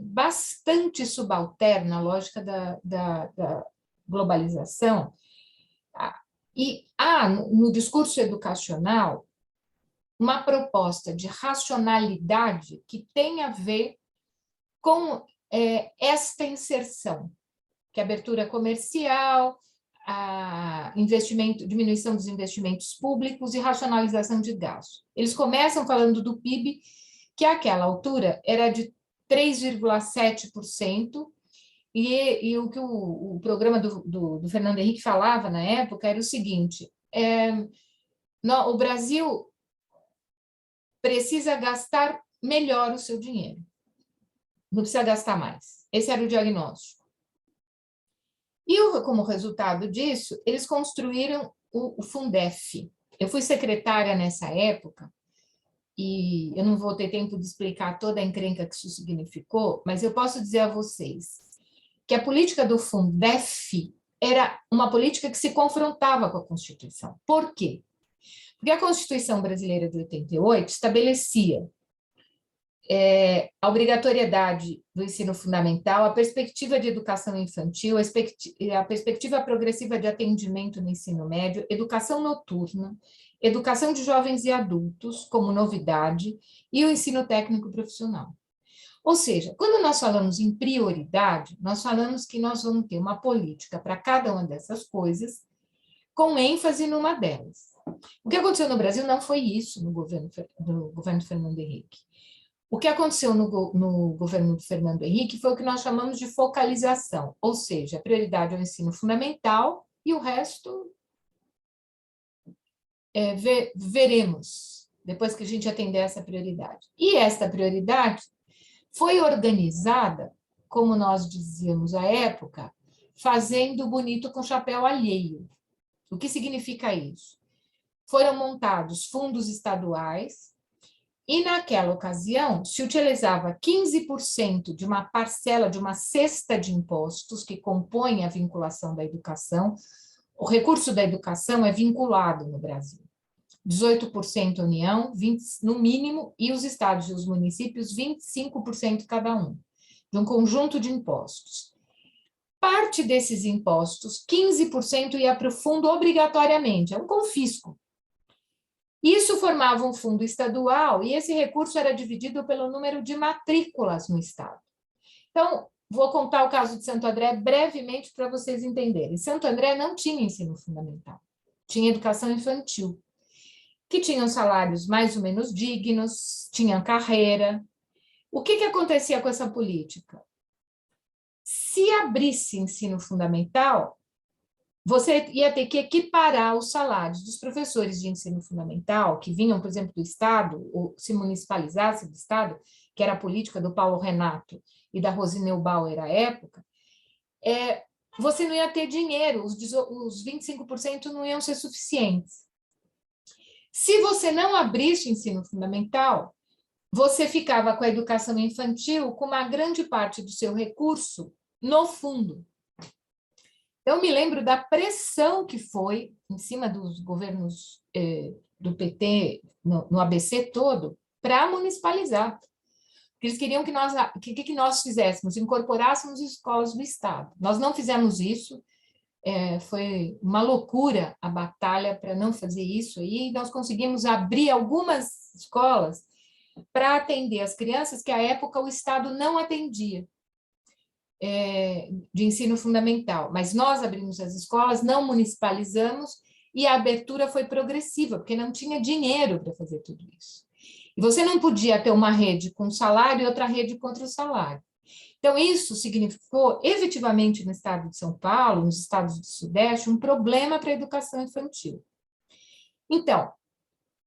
bastante subalterna à lógica da globalização, e há no discurso educacional uma proposta de racionalidade que tem a ver com esta inserção, que é abertura comercial, diminuição dos investimentos públicos e racionalização de gastos. Eles começam falando do PIB, que àquela altura era de 3,7%, e o que o programa do Fernando Henrique falava na época era o seguinte: o Brasil precisa gastar melhor o seu dinheiro, não precisa gastar mais. Esse era o diagnóstico. E, como resultado disso, eles construíram o Fundef. Eu fui secretária nessa época, e eu não vou ter tempo de explicar toda a encrenca que isso significou, mas eu posso dizer a vocês que a política do Fundef era uma política que se confrontava com a Constituição. Por quê? Porque a Constituição brasileira de 88 estabelecia a obrigatoriedade do ensino fundamental, a perspectiva de educação infantil, a perspectiva progressiva de atendimento no ensino médio, educação noturna, educação de jovens e adultos como novidade e o ensino técnico profissional. Ou seja, quando nós falamos em prioridade, nós falamos que nós vamos ter uma política para cada uma dessas coisas, com ênfase numa delas. O que aconteceu no Brasil não foi isso no governo Fernando Henrique. O que aconteceu no governo do Fernando Henrique foi o que nós chamamos de focalização, ou seja, a prioridade é o ensino fundamental e o resto veremos, depois que a gente atender essa prioridade. E esta prioridade foi organizada, como nós dizíamos à época, fazendo bonito com chapéu alheio. O que significa isso? Foram montados fundos estaduais, e, naquela ocasião, se utilizava 15% de uma parcela, de uma cesta de impostos que compõe a vinculação da educação. O recurso da educação é vinculado no Brasil. 18% União, 20% no mínimo, e os estados e os municípios, 25% cada um, de um conjunto de impostos. Parte desses impostos, 15% ia para o fundo obrigatoriamente, é um confisco. Isso formava um fundo estadual e esse recurso era dividido pelo número de matrículas no estado. Então, vou contar o caso de Santo André brevemente para vocês entenderem. Santo André não tinha ensino fundamental, tinha educação infantil, que tinham salários mais ou menos dignos, tinham carreira. O que acontecia com essa política? Se abrisse ensino fundamental, você ia ter que equiparar os salários dos professores de ensino fundamental, que vinham, por exemplo, do Estado, ou se municipalizasse do Estado, que era a política do Paulo Renato e da Rosineu Bauer à época, você não ia ter dinheiro, os 25% não iam ser suficientes. Se você não abrisse o ensino fundamental, você ficava com a educação infantil com uma grande parte do seu recurso no fundo. Eu me lembro da pressão que foi em cima dos governos do PT, no ABC todo, para municipalizar. Eles queriam que nós fizéssemos, incorporássemos escolas do Estado. Nós não fizemos isso, foi uma loucura a batalha para não fazer isso, e nós conseguimos abrir algumas escolas para atender as crianças que, à época, o Estado não atendia. De ensino fundamental, mas nós abrimos as escolas, não municipalizamos, e a abertura foi progressiva, porque não tinha dinheiro para fazer tudo isso. E você não podia ter uma rede com salário e outra rede contra o salário. Então, isso significou, efetivamente, no estado de São Paulo, nos estados do Sudeste, um problema para a educação infantil. Então,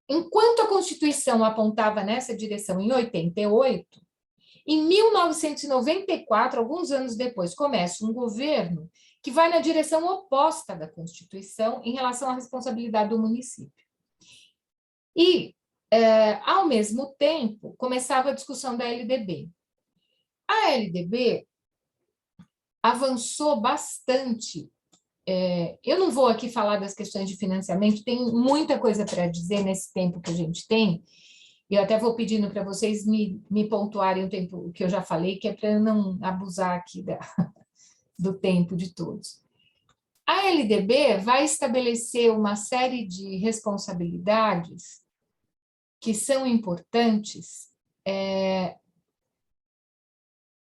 enquanto a Constituição apontava nessa direção em 88, em 1994, alguns anos depois, começa um governo que vai na direção oposta da Constituição em relação à responsabilidade do município. E, ao mesmo tempo, começava a discussão da LDB. A LDB avançou bastante. Eu não vou aqui falar das questões de financiamento, tem muita coisa para dizer nesse tempo que a gente tem, e eu até vou pedindo para vocês me pontuarem o tempo que eu já falei, que é para não abusar aqui do tempo de todos. A LDB vai estabelecer uma série de responsabilidades que são importantes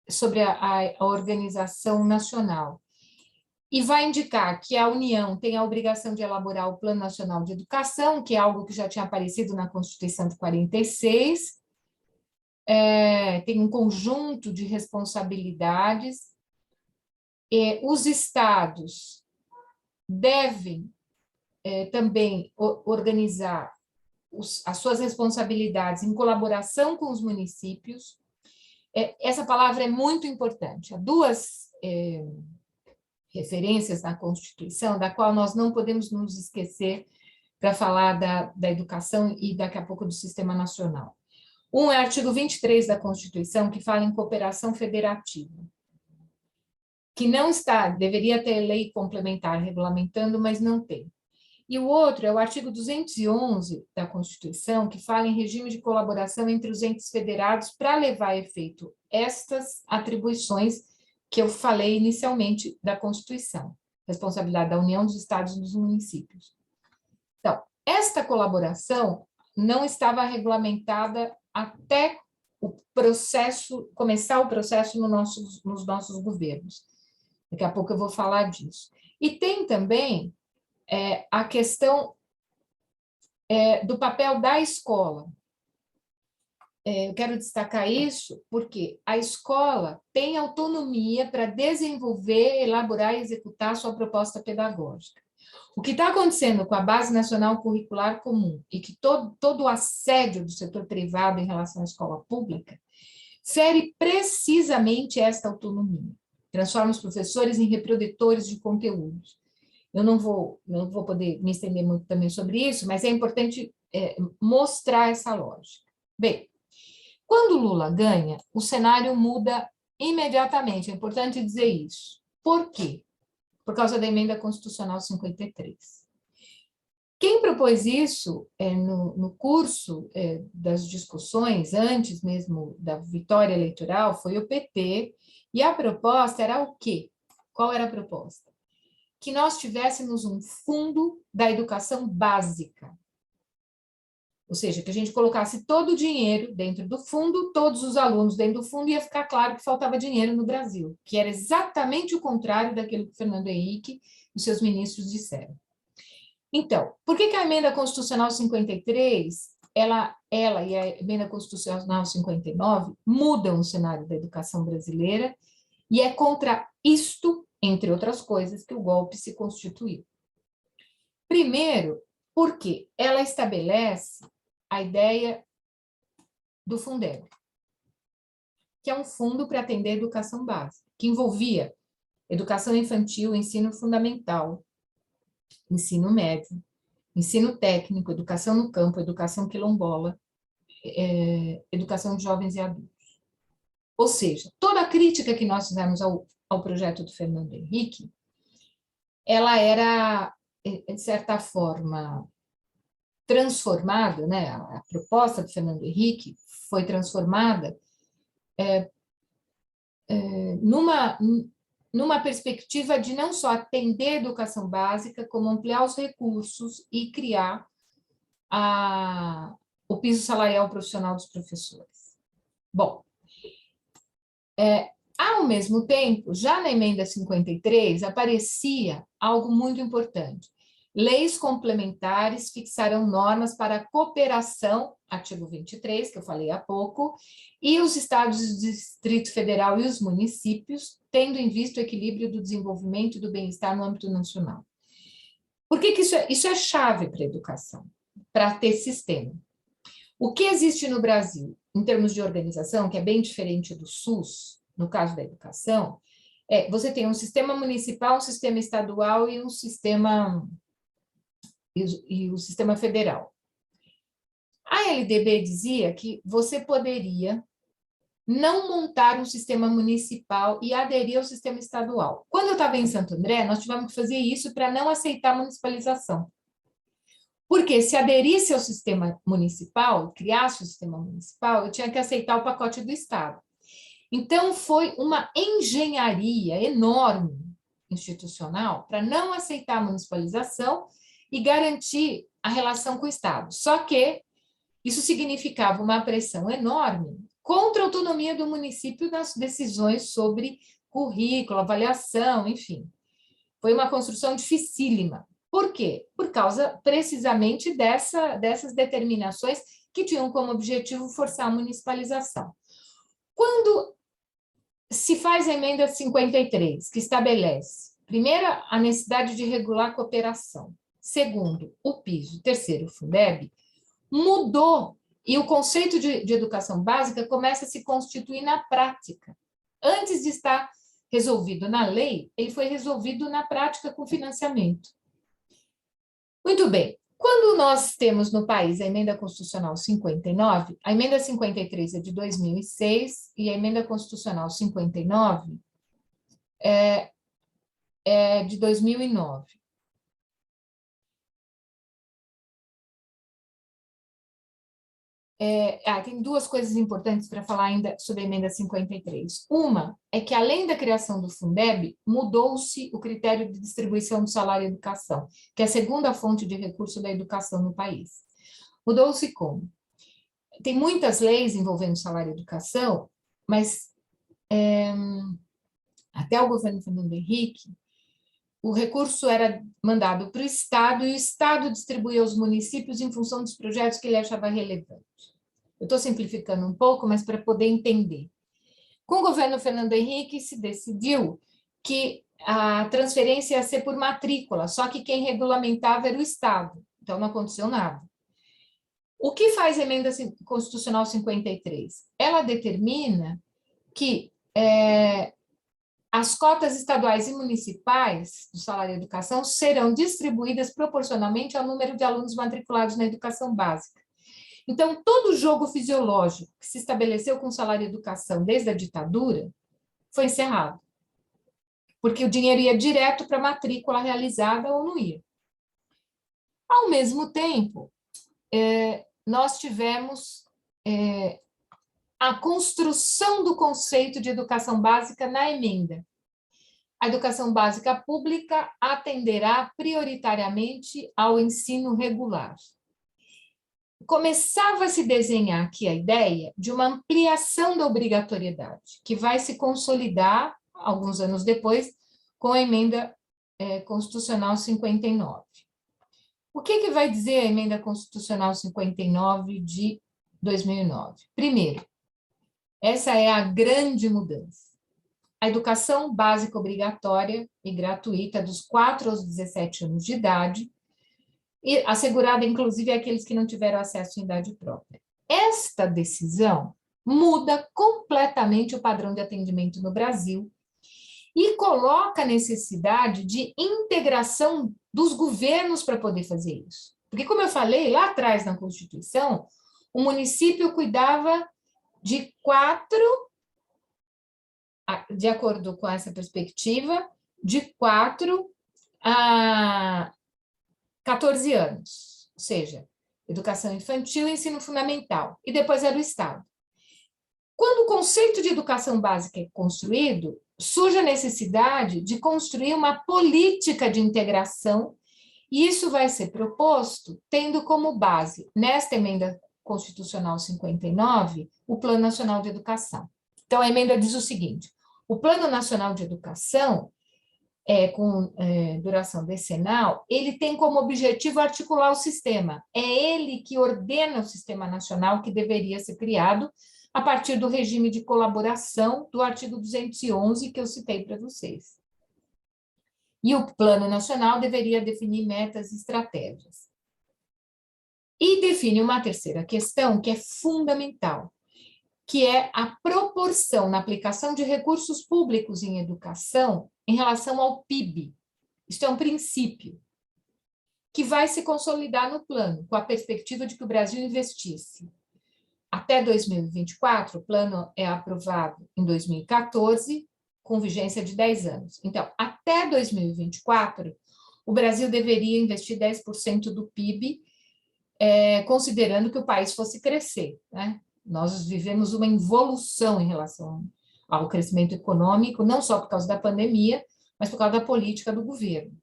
sobre a organização nacional. E vai indicar que a União tem a obrigação de elaborar o Plano Nacional de Educação, que é algo que já tinha aparecido na Constituição de 46, tem um conjunto de responsabilidades. Os estados devem também organizar as suas responsabilidades em colaboração com os municípios. Essa palavra é muito importante. Há duas referências na Constituição, da qual nós não podemos nos esquecer para falar da educação e daqui a pouco do Sistema Nacional. Um é o artigo 23 da Constituição, que fala em cooperação federativa, que não está, deveria ter lei complementar regulamentando, mas não tem. E o outro é o artigo 211 da Constituição, que fala em regime de colaboração entre os entes federados para levar a efeito estas atribuições que eu falei inicialmente da Constituição, responsabilidade da União, dos estados e dos municípios. Então, esta colaboração não estava regulamentada até começar o processo nos nossos governos. Daqui a pouco eu vou falar disso. E tem também a questão do papel da escola. Eu quero destacar isso porque a escola tem autonomia para desenvolver, elaborar e executar sua proposta pedagógica. O que está acontecendo com a Base Nacional Curricular Comum e que todo o assédio do setor privado em relação à escola pública fere precisamente esta autonomia, transforma os professores em reprodutores de conteúdos. Eu não vou poder me estender muito também sobre isso, mas é importante mostrar essa lógica. Bem, quando Lula ganha, o cenário muda imediatamente, é importante dizer isso. Por quê? Por causa da Emenda Constitucional 53. Quem propôs isso no curso das discussões, antes mesmo da vitória eleitoral, foi o PT, e a proposta era o quê? Qual era a proposta? Que nós tivéssemos um fundo da educação básica. Ou seja, que a gente colocasse todo o dinheiro dentro do fundo, todos os alunos dentro do fundo, ia ficar claro que faltava dinheiro no Brasil, que era exatamente o contrário daquilo que o Fernando Henrique e os seus ministros disseram. Então, por que a Emenda Constitucional 53, ela e a Emenda Constitucional 59 mudam o cenário da educação brasileira, e é contra isto, entre outras coisas, que o golpe se constituiu. Primeiro, porque ela estabelece a ideia do Fundeb, que é um fundo para atender a educação básica, que envolvia educação infantil, ensino fundamental, ensino médio, ensino técnico, educação no campo, educação quilombola, educação de jovens e adultos. Ou seja, toda a crítica que nós fizemos ao projeto do Fernando Henrique, ela era, de certa forma, transformada, né? A proposta do Fernando Henrique foi transformada numa perspectiva de não só atender a educação básica, como ampliar os recursos e criar o piso salarial profissional dos professores. Bom, ao mesmo tempo, já na Emenda 53, aparecia algo muito importante. Leis complementares fixarão normas para a cooperação, artigo 23, que eu falei há pouco, e os estados do Distrito Federal e os municípios, tendo em vista o equilíbrio do desenvolvimento e do bem-estar no âmbito nacional. Por que isso é chave para a educação, para ter sistema? O que existe no Brasil, em termos de organização, que é bem diferente do SUS, no caso da educação, você tem um sistema municipal, um sistema estadual e o sistema federal. A LDB dizia que você poderia não montar um sistema municipal e aderir ao sistema estadual. Quando eu estava em Santo André, nós tivemos que fazer isso para não aceitar a municipalização. Porque se aderisse ao sistema municipal, criasse o sistema municipal, eu tinha que aceitar o pacote do Estado. Então, foi uma engenharia enorme institucional para não aceitar a municipalização e garantir a relação com o Estado. Só que isso significava uma pressão enorme contra a autonomia do município nas decisões sobre currículo, avaliação, enfim. Foi uma construção dificílima. Por quê? Por causa, precisamente, dessas determinações que tinham como objetivo forçar a municipalização. Quando se faz a Emenda 53, que estabelece, primeiro, a necessidade de regular a cooperação, segundo, o piso, terceiro, o Fundeb, mudou e o conceito de educação básica começa a se constituir na prática. Antes de estar resolvido na lei, ele foi resolvido na prática com financiamento. Muito bem. Quando nós temos no país a Emenda Constitucional 59, a Emenda 53 é de 2006 e a Emenda Constitucional 59 é de 2009. Tem duas coisas importantes para falar ainda sobre a emenda 53. Uma é que, além da criação do Fundeb, mudou-se o critério de distribuição do salário e educação, que é a segunda fonte de recurso da educação no país. Mudou-se como? Tem muitas leis envolvendo salário e educação, mas até o governo Fernando Henrique, o recurso era mandado para o Estado e o Estado distribuía aos municípios em função dos projetos que ele achava relevantes. Eu estou simplificando um pouco, mas para poder entender. Com o governo Fernando Henrique, se decidiu que a transferência ia ser por matrícula, só que quem regulamentava era o Estado, então não aconteceu nada. O que faz a emenda constitucional 53? Ela determina que as cotas estaduais e municipais do salário e educação serão distribuídas proporcionalmente ao número de alunos matriculados na educação básica. Então, todo o jogo fisiológico que se estabeleceu com o salário e educação desde a ditadura foi encerrado, porque o dinheiro ia direto para a matrícula realizada ou não ia. Ao mesmo tempo, nós tivemos a construção do conceito de educação básica na emenda. A educação básica pública atenderá prioritariamente ao ensino regular. Começava a se desenhar aqui a ideia de uma ampliação da obrigatoriedade, que vai se consolidar, alguns anos depois, com a emenda constitucional 59. O que vai dizer a emenda constitucional 59 de 2009? Primeiro, essa é a grande mudança. A educação básica obrigatória e gratuita dos 4 aos 17 anos de idade, e assegurada, inclusive, àqueles que não tiveram acesso em idade própria. Esta decisão muda completamente o padrão de atendimento no Brasil e coloca a necessidade de integração dos governos para poder fazer isso. Porque, como eu falei lá atrás na Constituição, o município cuidava de 4, de acordo com essa perspectiva, de 4 a 14 anos, ou seja, educação infantil e ensino fundamental, e depois era o Estado. Quando o conceito de educação básica é construído, surge a necessidade de construir uma política de integração, e isso vai ser proposto tendo como base, nesta emenda constitucional 59, o Plano Nacional de Educação. Então, a emenda diz o seguinte: o Plano Nacional de Educação, com duração decenal, ele tem como objetivo articular o sistema. É ele que ordena o sistema nacional que deveria ser criado a partir do regime de colaboração do artigo 211 que eu citei para vocês. E o Plano Nacional deveria definir metas e estratégias. E define uma terceira questão que é fundamental, que é a proporção na aplicação de recursos públicos em educação em relação ao PIB. Isto é um princípio que vai se consolidar no plano, com a perspectiva de que o Brasil investisse. Até 2024, o plano é aprovado em 2014, com vigência de 10 anos. Então, até 2024, o Brasil deveria investir 10% do PIB, considerando que o país fosse crescer, né? Nós vivemos uma involução em relação ao crescimento econômico, não só por causa da pandemia, mas por causa da política do governo,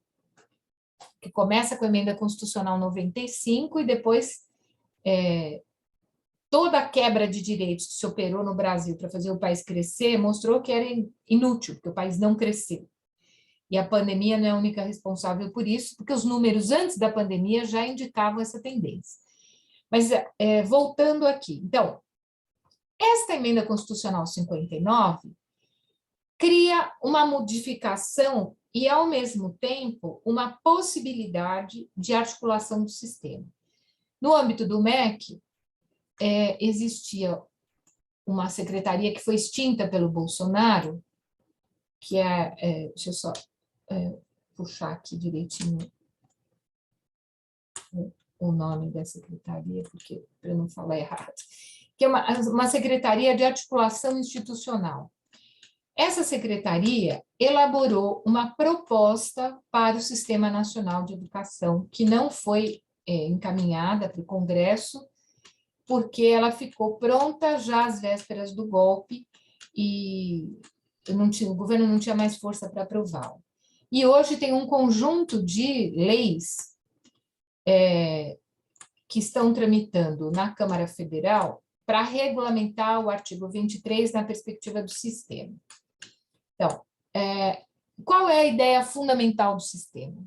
que começa com a emenda constitucional 95 e depois toda a quebra de direitos que se operou no Brasil para fazer o país crescer mostrou que era inútil, porque o país não cresceu. E a pandemia não é a única responsável por isso, porque os números antes da pandemia já indicavam essa tendência. Mas, voltando aqui, então, esta emenda constitucional 59 cria uma modificação e, ao mesmo tempo, uma possibilidade de articulação do sistema. No âmbito do MEC, existia uma secretaria que foi extinta pelo Bolsonaro, que deixa eu só puxar aqui direitinho o nome da secretaria, porque para eu não falar errado, que é uma secretaria de articulação institucional. Essa secretaria elaborou uma proposta para o Sistema Nacional de Educação, que não foi encaminhada para o Congresso, porque ela ficou pronta já às vésperas do golpe e o governo não tinha mais força para aprová-la. E hoje tem um conjunto de leis que estão tramitando na Câmara Federal para regulamentar o artigo 23 na perspectiva do sistema. Então, qual é a ideia fundamental do sistema?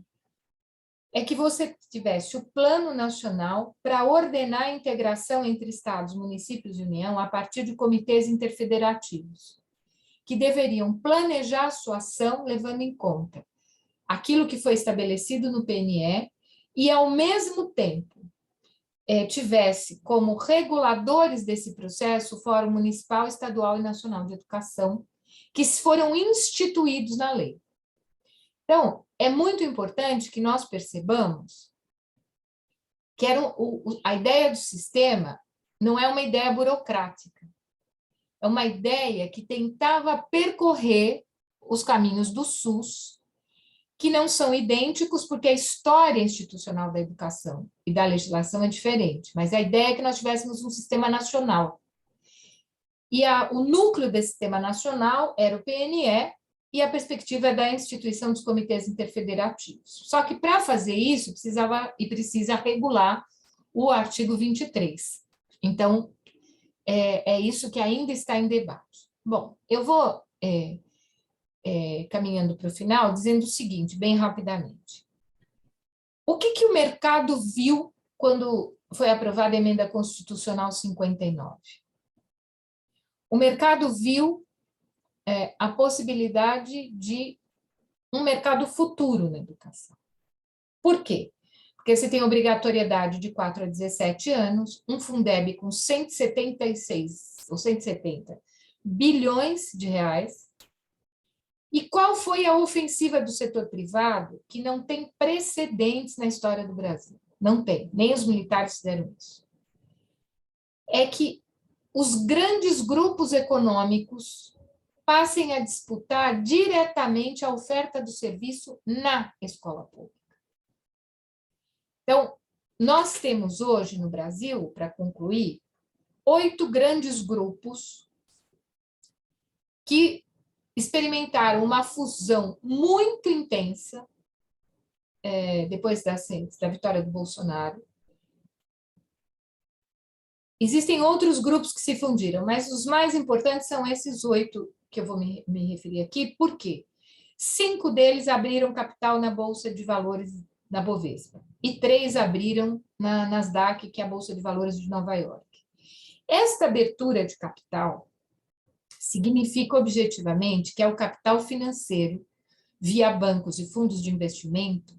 É que você tivesse o Plano Nacional para ordenar a integração entre estados, municípios e União a partir de comitês interfederativos, que deveriam planejar a sua ação levando em conta aquilo que foi estabelecido no PNE e, ao mesmo tempo, tivesse como reguladores desse processo o Fórum Municipal, Estadual e Nacional de Educação, que foram instituídos na lei. Então, é muito importante que nós percebamos que a ideia do sistema não é uma ideia burocrática, é uma ideia que tentava percorrer os caminhos do SUS, que não são idênticos, porque a história institucional da educação e da legislação é diferente, mas a ideia é que nós tivéssemos um sistema nacional. E o núcleo desse sistema nacional era o PNE, e a perspectiva é da instituição dos comitês interfederativos. Só que, para fazer isso, precisa regular o artigo 23. Então, é isso que ainda está em debate. Bom, eu vou caminhando para o final, dizendo o seguinte, bem rapidamente. O que o mercado viu quando foi aprovada a Emenda Constitucional 59? O mercado viu a possibilidade de um mercado futuro na educação. Por quê? Porque você tem obrigatoriedade de 4 a 17 anos, um Fundeb com 176 ou 170 bilhões de reais. E qual foi a ofensiva do setor privado que não tem precedentes na história do Brasil? Não tem, nem os militares fizeram isso. É que os grandes grupos econômicos passem a disputar diretamente a oferta do serviço na escola pública. Então, nós temos hoje no Brasil, para concluir, 8 grandes grupos que experimentaram uma fusão muito intensa depois da vitória do Bolsonaro. Existem outros grupos que se fundiram, mas os mais importantes são esses 8 que eu vou me referir aqui. Por quê? 5 deles abriram capital na Bolsa de Valores da Bovespa e 3 abriram na Nasdaq, que é a Bolsa de Valores de Nova York. Esta abertura de capital significa objetivamente que é o capital financeiro, via bancos e fundos de investimento,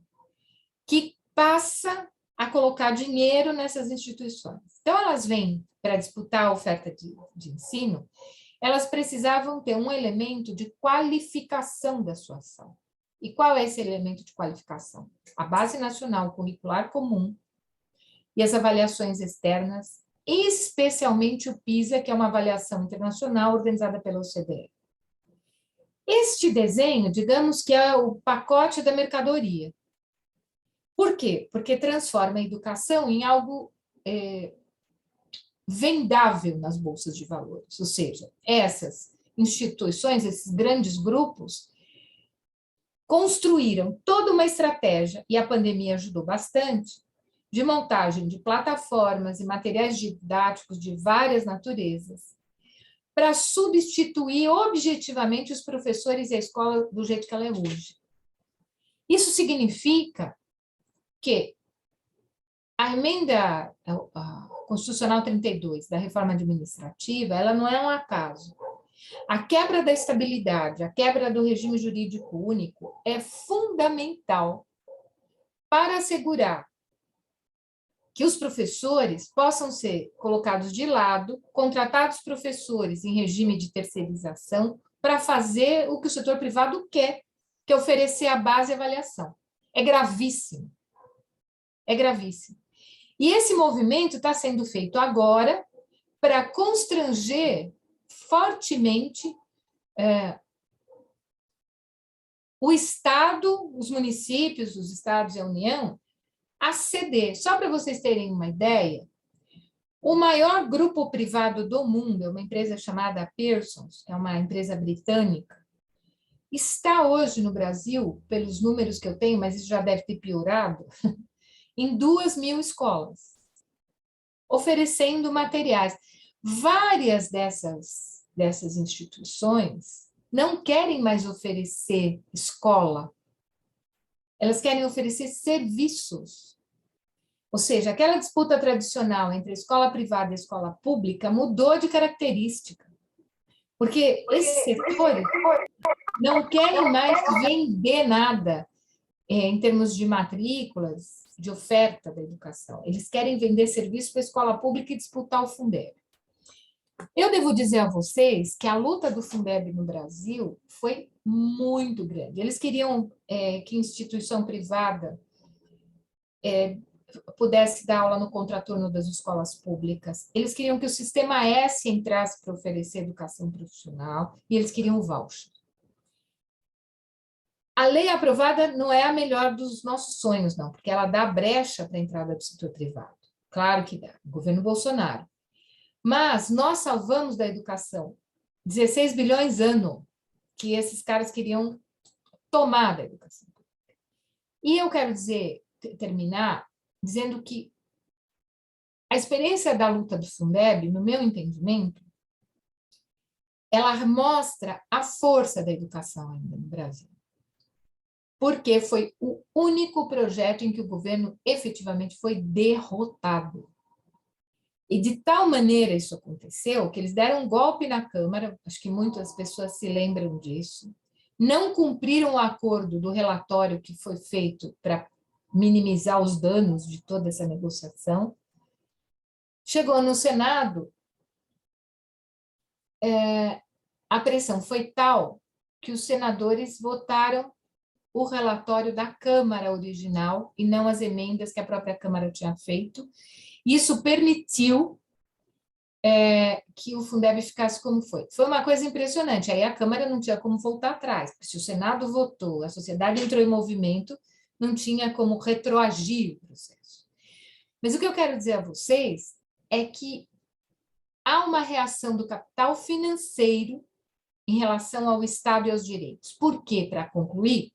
que passa a colocar dinheiro nessas instituições. Então, elas vêm para disputar a oferta de ensino, elas precisavam ter um elemento de qualificação da sua ação. E qual é esse elemento de qualificação? A Base Nacional Curricular Comum e as avaliações externas, especialmente o PISA, que é uma avaliação internacional organizada pela OCDE. Este desenho, digamos que é o pacote da mercadoria. Por quê? Porque transforma a educação em algo vendável nas bolsas de valores, ou seja, essas instituições, esses grandes grupos, construíram toda uma estratégia, e a pandemia ajudou bastante, de montagem de plataformas e materiais didáticos de várias naturezas, para substituir objetivamente os professores e a escola do jeito que ela é hoje. Isso significa que a emenda Constitucional 32 da reforma administrativa, ela não é um acaso. A quebra da estabilidade, a quebra do regime jurídico único é fundamental para assegurar que os professores possam ser colocados de lado, contratados professores em regime de terceirização, para fazer o que o setor privado quer, que é oferecer a base e avaliação. É gravíssimo. É gravíssimo. E esse movimento está sendo feito agora para constranger fortemente o Estado, os municípios, os estados e a União a ceder. Só para vocês terem uma ideia, O maior grupo privado do mundo é uma empresa chamada Pearsons, é uma empresa britânica, está hoje no Brasil, pelos números que eu tenho, mas isso já deve ter piorado, em 2.000 escolas, oferecendo materiais. Várias dessas instituições não querem mais oferecer escola, elas querem oferecer serviços. Ou seja, aquela disputa tradicional entre a escola privada e a escola pública mudou de característica. Porque esses setores não querem mais vender nada em termos de matrículas, de oferta da educação. Eles querem vender serviço para a escola pública e disputar o Fundeb. Eu devo dizer a vocês que a luta do Fundeb no Brasil foi muito grande. Eles queriam que instituição privada pudesse dar aula no contraturno das escolas públicas. Eles queriam que o Sistema S entrasse para oferecer educação profissional e eles queriam o voucher. A lei aprovada não é a melhor dos nossos sonhos, não, porque ela dá brecha para a entrada do setor privado. Claro que dá, o governo Bolsonaro. Mas nós salvamos da educação 16 bilhões ano que esses caras queriam tomar da educação. E eu quero terminar dizendo que a experiência da luta do Fundeb, no meu entendimento, ela mostra a força da educação ainda no Brasil. Porque foi o único projeto em que o governo efetivamente foi derrotado. E de tal maneira isso aconteceu, que eles deram um golpe na Câmara, acho que muitas pessoas se lembram disso, não cumpriram o acordo do relatório que foi feito para minimizar os danos de toda essa negociação. Chegou no Senado, a pressão foi tal que os senadores votaram o relatório da Câmara original e não as emendas que a própria Câmara tinha feito. Isso permitiu que o Fundeb ficasse como foi. Foi uma coisa impressionante. Aí a Câmara não tinha como voltar atrás, porque se o Senado votou, a sociedade entrou em movimento, não tinha como retroagir o processo. Mas o que eu quero dizer a vocês é que há uma reação do capital financeiro em relação ao Estado e aos direitos. Por quê? Para concluir,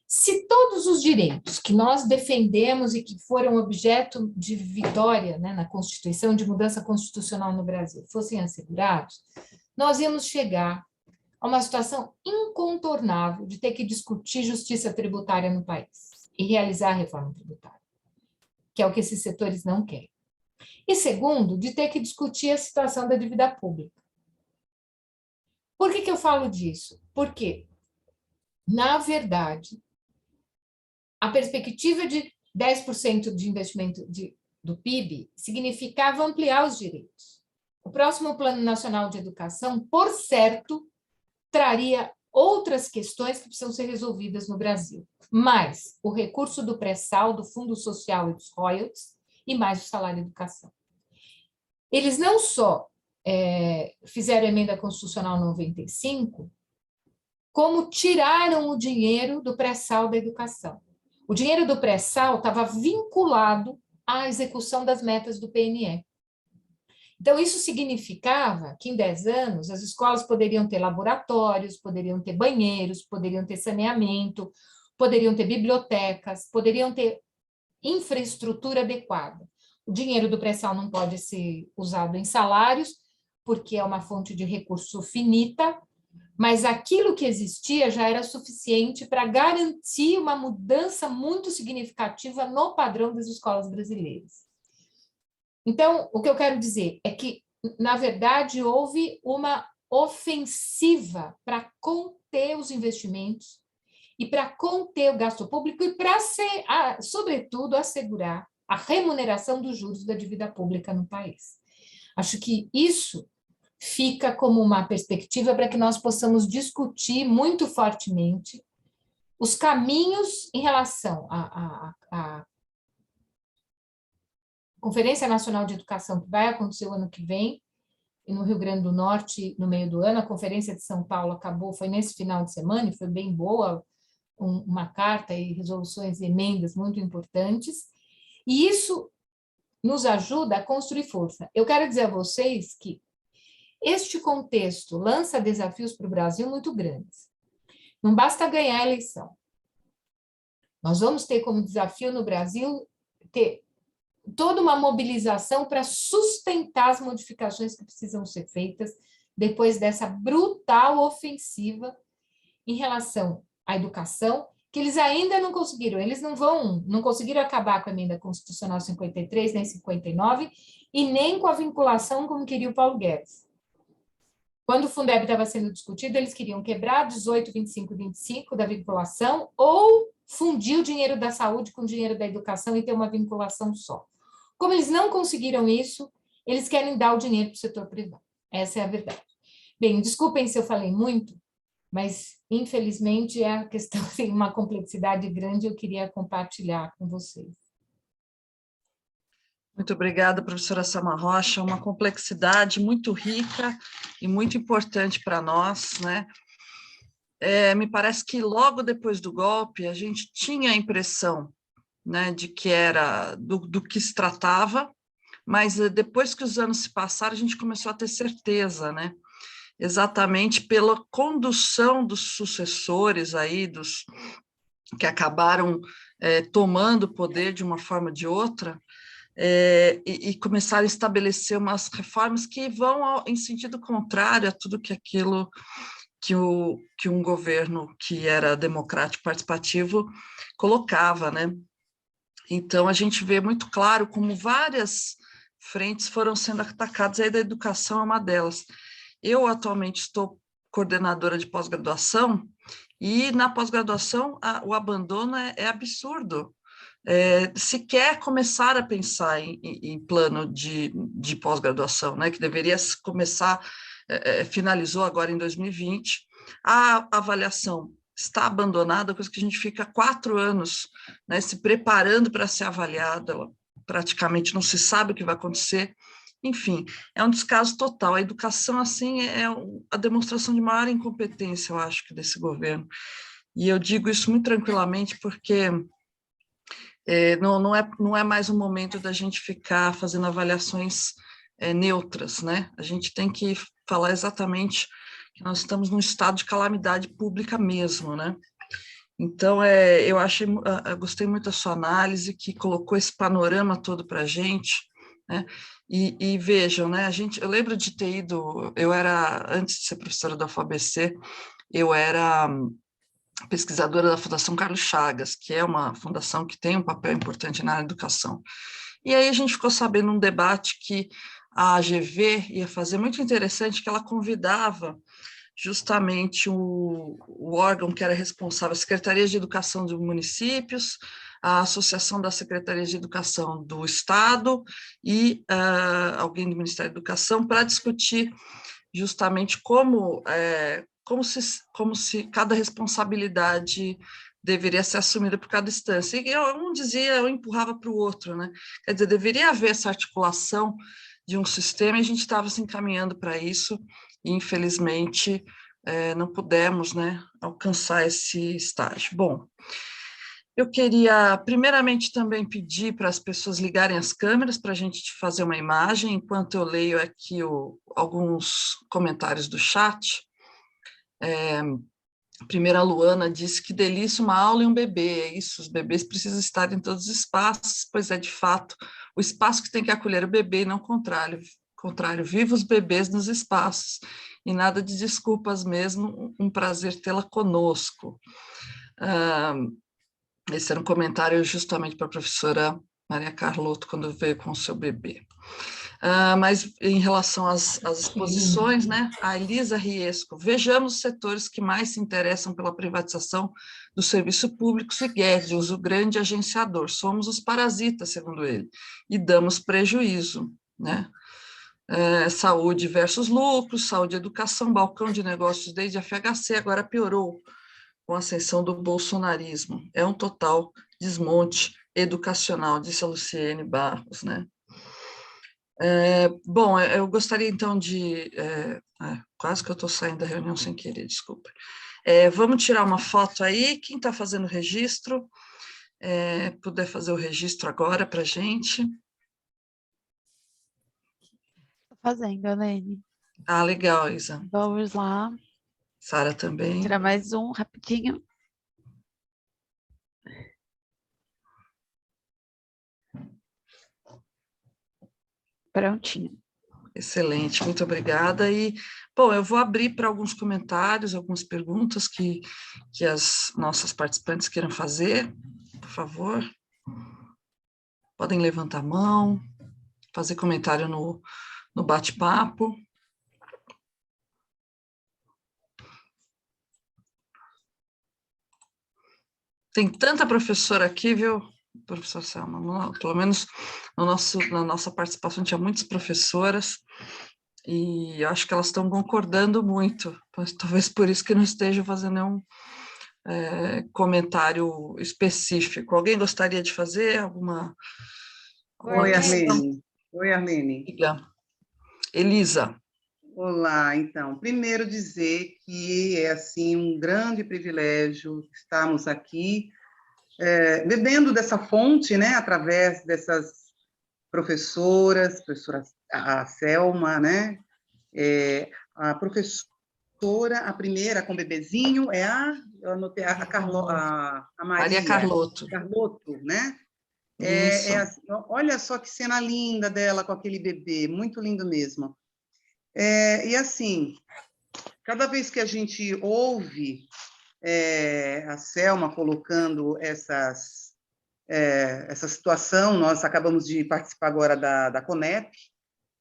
se todos os direitos que nós defendemos e que foram objeto de vitória, né, na Constituição, de mudança constitucional no Brasil, fossem assegurados, nós íamos chegar a uma situação incontornável de ter que discutir justiça tributária no país e realizar a reforma tributária, que é o que esses setores não querem. E segundo, de ter que discutir a situação da dívida pública. Por que eu falo disso? Porque, na verdade, a perspectiva de 10% de investimento do PIB significava ampliar os direitos. O próximo Plano Nacional de Educação, por certo, traria outras questões que precisam ser resolvidas no Brasil, mais o recurso do pré-sal, do Fundo Social e dos royalties, e mais o salário de educação. Eles não só fizeram a emenda constitucional 95, como tiraram o dinheiro do pré-sal da educação. O dinheiro do pré-sal estava vinculado à execução das metas do PNE. Então, isso significava que, em 10 anos, as escolas poderiam ter laboratórios, poderiam ter banheiros, poderiam ter saneamento, poderiam ter bibliotecas, poderiam ter infraestrutura adequada. O dinheiro do pré-sal não pode ser usado em salários, porque é uma fonte de recurso finita, mas aquilo que existia já era suficiente para garantir uma mudança muito significativa no padrão das escolas brasileiras. Então, o que eu quero dizer é que, na verdade, houve uma ofensiva para conter os investimentos e para conter o gasto público e para, sobretudo, assegurar a remuneração dos juros da dívida pública no país. Acho que isso fica como uma perspectiva para que nós possamos discutir muito fortemente os caminhos em relação à Conferência Nacional de Educação, que vai acontecer o ano que vem, e no Rio Grande do Norte, no meio do ano. A Conferência de São Paulo acabou, foi nesse final de semana, e foi bem boa, uma carta e resoluções e emendas muito importantes, e isso nos ajuda a construir força. Eu quero dizer a vocês que este contexto lança desafios para o Brasil muito grandes. Não basta ganhar a eleição. Nós vamos ter como desafio no Brasil ter toda uma mobilização para sustentar as modificações que precisam ser feitas depois dessa brutal ofensiva em relação à educação, que eles ainda não conseguiram. Eles não conseguiram acabar com a emenda constitucional 53, nem 59, e nem com a vinculação como queria o Paulo Guedes. Quando o Fundeb estava sendo discutido, eles queriam quebrar 18, 25 e 25 da vinculação ou fundir o dinheiro da saúde com o dinheiro da educação e ter uma vinculação só. Como eles não conseguiram isso, eles querem dar o dinheiro para o setor privado. Essa é a verdade. Bem, desculpem se eu falei muito, mas, infelizmente, a questão tem uma complexidade grande e eu queria compartilhar com vocês. Muito obrigada, professora Selma Rocha, uma complexidade muito rica e muito importante para nós, né? Me parece que logo depois do golpe a gente tinha a impressão, né, de que era do que se tratava, mas depois que os anos se passaram a gente começou a ter certeza, né? Exatamente pela condução dos sucessores aí, dos que acabaram tomando o poder de uma forma ou de outra, e começaram a estabelecer umas reformas que vão em sentido contrário a tudo que aquilo que um governo que era democrático participativo colocava, né? Então, a gente vê muito claro como várias frentes foram sendo atacadas, aí da educação é uma delas. Eu, atualmente, estou coordenadora de pós-graduação, e na pós-graduação o abandono é absurdo. Se quer começar a pensar em plano de pós-graduação, né, que deveria começar, finalizou agora em 2020, a avaliação está abandonada, coisa que a gente fica 4 anos, né, se preparando para ser avaliada, praticamente não se sabe o que vai acontecer. Enfim, é um descaso total. A educação, assim, é a demonstração de maior incompetência, eu acho, que desse governo. E eu digo isso muito tranquilamente porque não é mais um momento da gente ficar fazendo avaliações neutras, né? A gente tem que falar exatamente que nós estamos num estado de calamidade pública mesmo, né? Então, eu gostei muito da sua análise, que colocou esse panorama todo para a gente, né? E vejam, né? Eu lembro de ter ido, antes de ser professora da UFABC, eu era pesquisadora da Fundação Carlos Chagas, que é uma fundação que tem um papel importante na educação. E aí a gente ficou sabendo um debate que a AGV ia fazer, muito interessante, que ela convidava justamente o órgão que era responsável, a Secretaria de Educação dos municípios, a Associação das Secretarias de Educação do Estado e alguém do Ministério da Educação, para discutir justamente como se cada responsabilidade deveria ser assumida por cada instância. E um dizia, eu empurrava para o outro, né? Quer dizer, deveria haver essa articulação de um sistema, e a gente estava se encaminhando para isso, e infelizmente não pudemos, né, alcançar esse estágio. Bom, eu queria primeiramente também pedir para as pessoas ligarem as câmeras para a gente fazer uma imagem, enquanto eu leio aqui alguns comentários do chat. Primeiro, a Luana disse que delícia uma aula e um bebê. É isso, os bebês precisam estar em todos os espaços, pois é, de fato, o espaço que tem que acolher o bebê e não o contrário. Viva os bebês nos espaços. E nada de desculpas mesmo, um prazer tê-la conosco. Esse era um comentário justamente para a professora Maria Carlotto, quando veio com o seu bebê. Mas em relação às exposições, né, a Elisa Riesco, vejamos os setores que mais se interessam pela privatização do serviço público e Guedes, o grande agenciador. Somos os parasitas, segundo ele, e damos prejuízo, né? Saúde versus lucros, saúde e educação, balcão de negócios desde a FHC, agora piorou com a ascensão do bolsonarismo. É um total desmonte educacional, disse a Luciene Barros, né? Bom, eu gostaria então quase que eu estou saindo da reunião sem querer, desculpa. Vamos tirar uma foto aí, quem está fazendo o registro, puder fazer o registro agora para a gente. fazendo, Alene. Ah, legal, Isa. Vamos lá. Sara também. Tirar mais um rapidinho. Prontinho. Excelente, muito obrigada. E, bom, eu vou abrir para alguns comentários, algumas perguntas que as nossas participantes queiram fazer, por favor. Podem levantar a mão, fazer comentário no bate-papo. Tem tanta professora aqui, viu, professor Selma? Pelo menos na nossa participação tinha muitas professoras, e eu acho que elas estão concordando muito, talvez por isso que não esteja fazendo nenhum comentário específico. Alguém gostaria de fazer alguma Oi, questão? Arlene. Oi, Arlene. Elisa. Olá, então. Primeiro dizer que é assim um grande privilégio estarmos aqui bebendo dessa fonte, né, através dessas professora a Selma, né, a professora, a primeira com bebezinho é eu anotei a Maria Carlotto. Carlotto, né? Isso. Assim, olha só que cena linda dela com aquele bebê, muito lindo mesmo. E assim, cada vez que a gente ouve a Selma colocando essa situação, nós acabamos de participar agora da CONEP,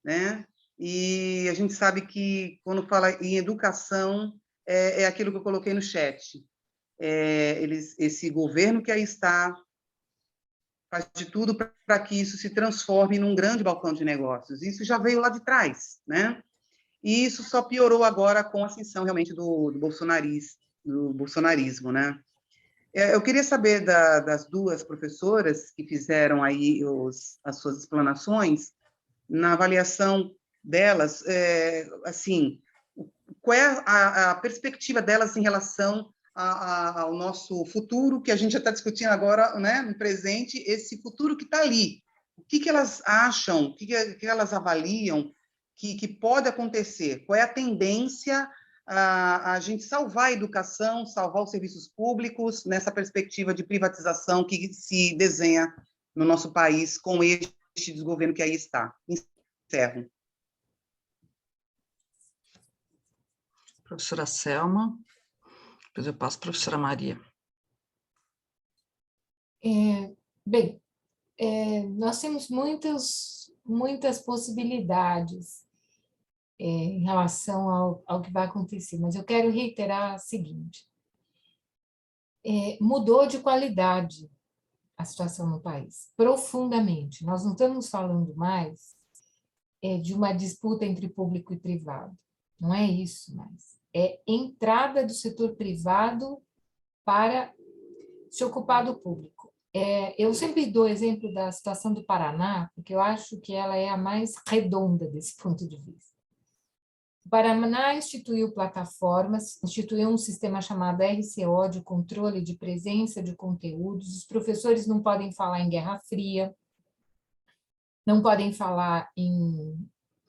né? E a gente sabe que, quando fala em educação, é aquilo que eu coloquei no chat. Esse governo que aí está faz de tudo para que isso se transforme num grande balcão de negócios. Isso já veio lá de trás, né? E isso só piorou agora com a ascensão, realmente, do bolsonarismo, né? Eu queria saber das duas professoras que fizeram aí as suas explanações, na avaliação delas, assim, qual é a perspectiva delas em relação ao nosso futuro, que a gente já está discutindo agora, né, no presente, esse futuro que está ali. O que elas acham, o que elas avaliam que pode acontecer? Qual é a tendência a gente salvar a educação, salvar os serviços públicos, nessa perspectiva de privatização que se desenha no nosso país com este desgoverno que aí está? Encerro. Professora Selma, depois eu passo para a professora Maria. Bem, nós temos muitas possibilidades em relação ao que vai acontecer, mas eu quero reiterar o seguinte: mudou de qualidade a situação no país, profundamente. Nós não estamos falando mais de uma disputa entre público e privado, não é isso mais. É entrada do setor privado para se ocupar do público. Eu sempre dou exemplo da situação do Paraná, porque eu acho que ela é a mais redonda desse ponto de vista. O Paraná instituiu plataformas, instituiu um sistema chamado RCO, de controle de presença de conteúdos. Os professores não podem falar em Guerra Fria, não podem falar em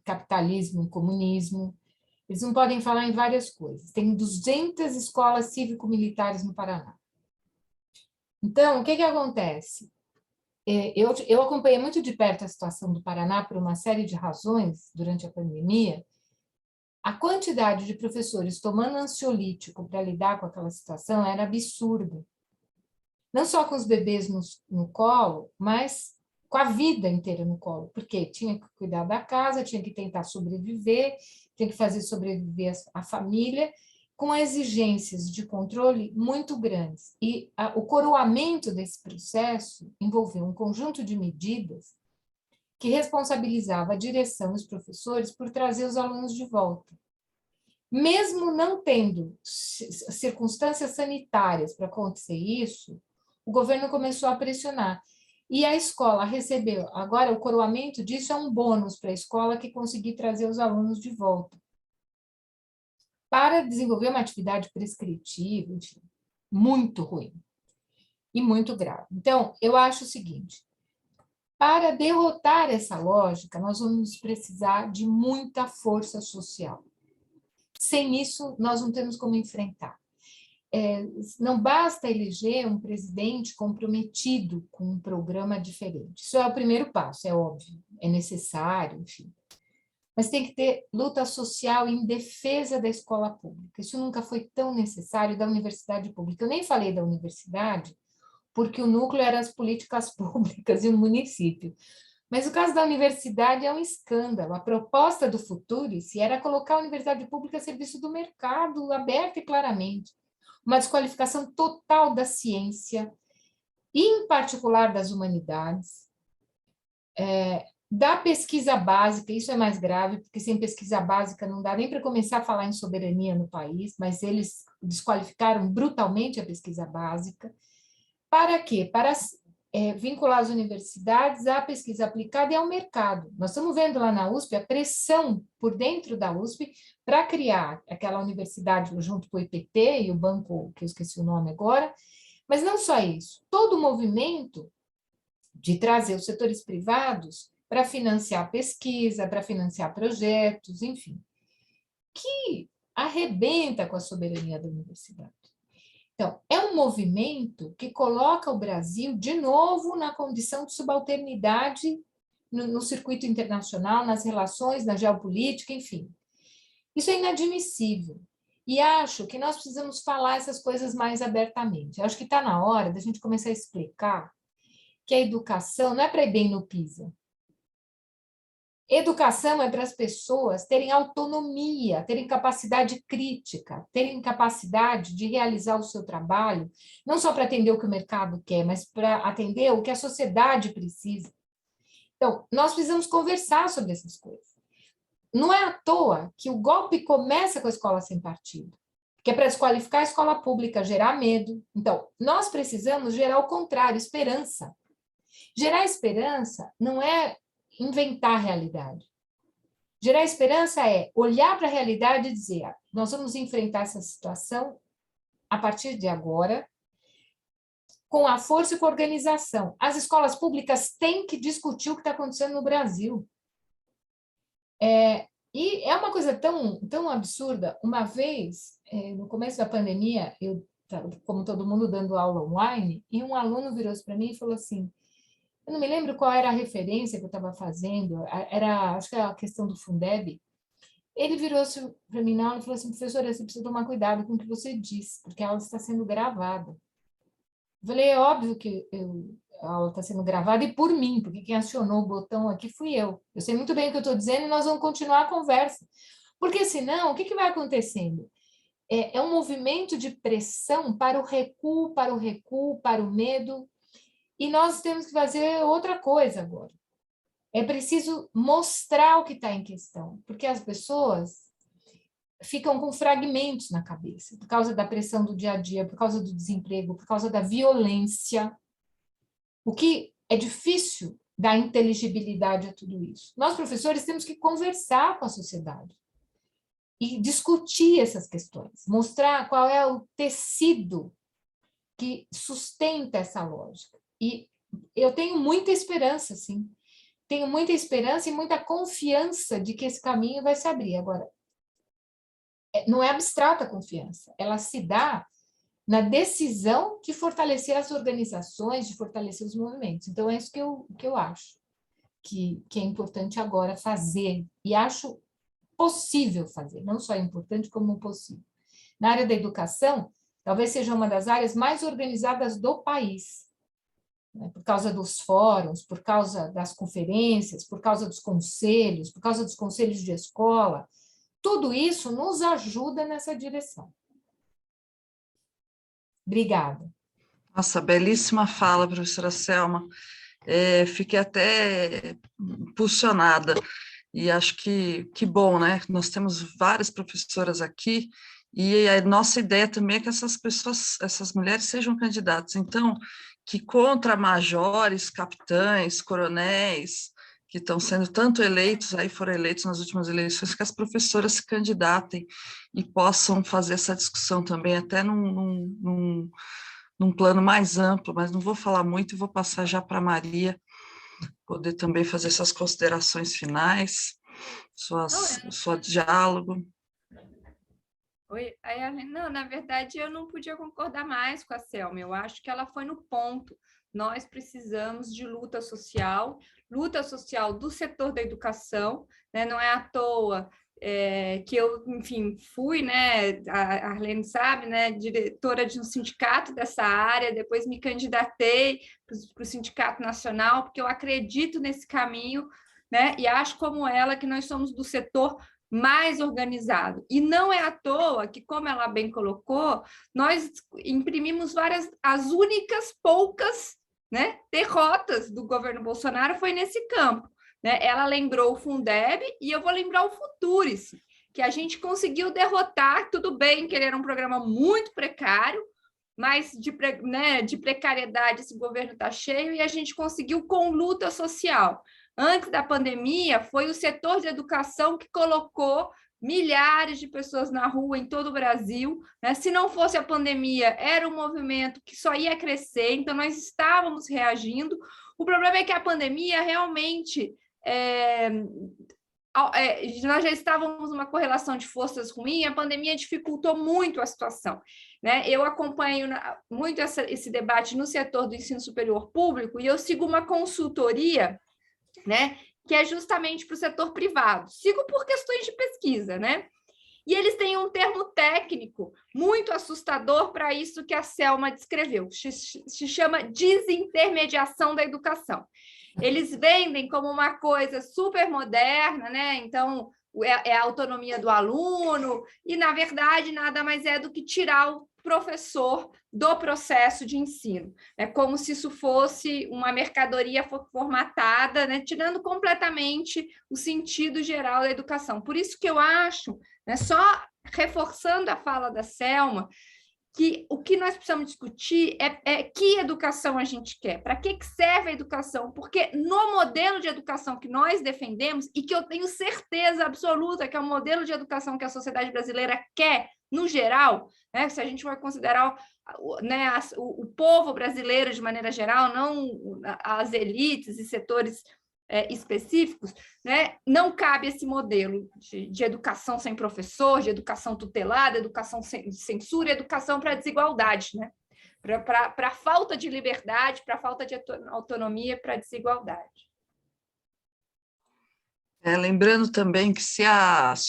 capitalismo, comunismo, eles não podem falar em várias coisas. Tem 200 escolas cívico-militares no Paraná. Então, o que acontece? Eu acompanhei muito de perto a situação do Paraná por uma série de razões durante a pandemia. A quantidade de professores tomando ansiolítico para lidar com aquela situação era absurda. Não só com os bebês no colo, mas com a vida inteira no colo, porque tinha que cuidar da casa, tinha que tentar sobreviver, tinha que fazer sobreviver a família, com exigências de controle muito grandes. E o coroamento desse processo envolveu um conjunto de medidas que responsabilizava a direção e os professores por trazer os alunos de volta. Mesmo não tendo circunstâncias sanitárias para acontecer isso, o governo começou a pressionar. E a escola recebeu, agora o coroamento disso é um bônus para a escola que conseguir trazer os alunos de volta, para desenvolver uma atividade prescritiva, enfim, muito ruim e muito grave. Então, eu acho o seguinte: para derrotar essa lógica, nós vamos precisar de muita força social. Sem isso, nós não temos como enfrentar. Não basta eleger um presidente comprometido com um programa diferente. Isso é o primeiro passo, é óbvio, é necessário, enfim. Mas tem que ter luta social em defesa da escola pública. Isso nunca foi tão necessário da universidade pública. Eu nem falei da universidade, porque o núcleo era as políticas públicas e o município. Mas o caso da universidade é um escândalo. A proposta do Futurice era colocar a universidade pública a serviço do mercado, aberta e claramente. Uma desqualificação total da ciência, e em particular das humanidades, da pesquisa básica. Isso é mais grave, porque sem pesquisa básica não dá nem para começar a falar em soberania no país, mas eles desqualificaram brutalmente a pesquisa básica. Para quê? Para vincular as universidades à pesquisa aplicada e ao mercado. Nós estamos vendo lá na USP a pressão por dentro da USP para criar aquela universidade junto com o IPT e o banco, que eu esqueci o nome agora, mas não só isso, todo o movimento de trazer os setores privados para financiar pesquisa, para financiar projetos, enfim, que arrebenta com a soberania da universidade. Então, é um movimento que coloca o Brasil, de novo, na condição de subalternidade no circuito internacional, nas relações, na geopolítica, enfim. Isso é inadmissível. E acho que nós precisamos falar essas coisas mais abertamente. Acho que está na hora da gente começar a explicar que a educação não é para ir bem no PISA. Educação é para as pessoas terem autonomia, terem capacidade crítica, terem capacidade de realizar o seu trabalho, não só para atender o que o mercado quer, mas para atender o que a sociedade precisa. Então, nós precisamos conversar sobre essas coisas. Não é à toa que o golpe começa com a escola sem partido, que é para desqualificar a escola pública, gerar medo. Então, nós precisamos gerar o contrário, esperança. Gerar esperança não é inventar a realidade. Gerar esperança é olhar para a realidade e dizer, nós vamos enfrentar essa situação a partir de agora, com a força e com a organização. As escolas públicas têm que discutir o que está acontecendo no Brasil. E é uma coisa tão absurda. Uma vez, no começo da pandemia, eu, como todo mundo, dando aula online, e um aluno virou-se para mim e falou assim, eu não me lembro qual era a referência que eu estava fazendo, acho que era a questão do Fundeb. Ele virou-se para mim na aula e falou assim, professora, você precisa tomar cuidado com o que você diz, porque a aula está sendo gravada. Eu falei, é óbvio que a aula está sendo gravada e por mim, porque quem acionou o botão aqui fui eu. Eu sei muito bem o que eu estou dizendo e nós vamos continuar a conversa. Porque senão, o que vai acontecendo? É um movimento de pressão para o recuo, para o medo. E nós temos que fazer outra coisa agora. É preciso mostrar o que está em questão, porque as pessoas ficam com fragmentos na cabeça, por causa da pressão do dia a dia, por causa do desemprego, por causa da violência. O que é difícil dar inteligibilidade a tudo isso. Nós, professores, temos que conversar com a sociedade e discutir essas questões, mostrar qual é o tecido que sustenta essa lógica. E eu tenho muita esperança, sim. Tenho muita esperança e muita confiança de que esse caminho vai se abrir. Agora, não é abstrata a confiança, ela se dá na decisão de fortalecer as organizações, de fortalecer os movimentos. Então, é isso que eu acho que é importante agora fazer, e acho possível fazer, não só é importante, como possível. Na área da educação, talvez seja uma das áreas mais organizadas do país, né? Por causa dos fóruns, por causa das conferências, por causa dos conselhos, por causa dos conselhos de escola. Tudo isso nos ajuda nessa direção. Obrigada. Nossa, belíssima fala, professora Selma. Fiquei até impulsionada e acho que bom, né? Nós temos várias professoras aqui e a nossa ideia também é que essas pessoas, essas mulheres sejam candidatas. Então, que contra majores, capitães, coronéis, que estão sendo tanto eleitos, aí foram eleitos nas últimas eleições, que as professoras se candidatem e possam fazer essa discussão também, até num plano mais amplo, mas não vou falar muito, vou passar já para a Maria, poder também fazer suas considerações finais, seu diálogo. Oi, aí não, na verdade, eu não podia concordar mais com a Selma. Eu acho que ela foi no ponto. Nós precisamos de luta social do setor da educação, né? Não é à toa que eu, enfim, fui, né? A Arlene sabe, né? Diretora de um sindicato dessa área, depois me candidatei para o Sindicato Nacional, porque eu acredito nesse caminho, né? E acho como ela que nós somos do setor mais organizado. E não é à toa que, como ela bem colocou, nós imprimimos as únicas poucas, né, derrotas do governo Bolsonaro foi nesse campo. Né? Ela lembrou o Fundeb e eu vou lembrar o Futurice, que a gente conseguiu derrotar, tudo bem que ele era um programa muito precário, mas de precariedade esse governo está cheio, e a gente conseguiu com luta social. Antes da pandemia, foi o setor de educação que colocou milhares de pessoas na rua em todo o Brasil. Né? Se não fosse a pandemia, era um movimento que só ia crescer, então nós estávamos reagindo. O problema é que a pandemia realmente... nós já estávamos numa correlação de forças ruim, a pandemia dificultou muito a situação. Né? Eu acompanho muito esse debate no setor do ensino superior público e eu sigo uma consultoria, né, que é justamente para o setor privado. Sigo por questões de pesquisa, né? E eles têm um termo técnico muito assustador para isso que a Selma descreveu. Se chama desintermediação da educação. Eles vendem como uma coisa super moderna, né? Então, é a autonomia do aluno, e, na verdade, nada mais é do que tirar o professor do processo de ensino. É como se isso fosse uma mercadoria formatada, né? Tirando completamente o sentido geral da educação. Por isso que eu acho, né, só reforçando a fala da Selma, que o que nós precisamos discutir é que educação a gente quer, para que serve a educação, porque no modelo de educação que nós defendemos, e que eu tenho certeza absoluta que é o modelo de educação que a sociedade brasileira quer, no geral, né, se a gente vai considerar né, o povo brasileiro de maneira geral, não as elites e setores específicos, né, não cabe esse modelo de educação sem professor, de educação tutelada, educação sem censura, educação para a desigualdade, né? Para a falta de liberdade, para a falta de autonomia, para a desigualdade. Lembrando também que se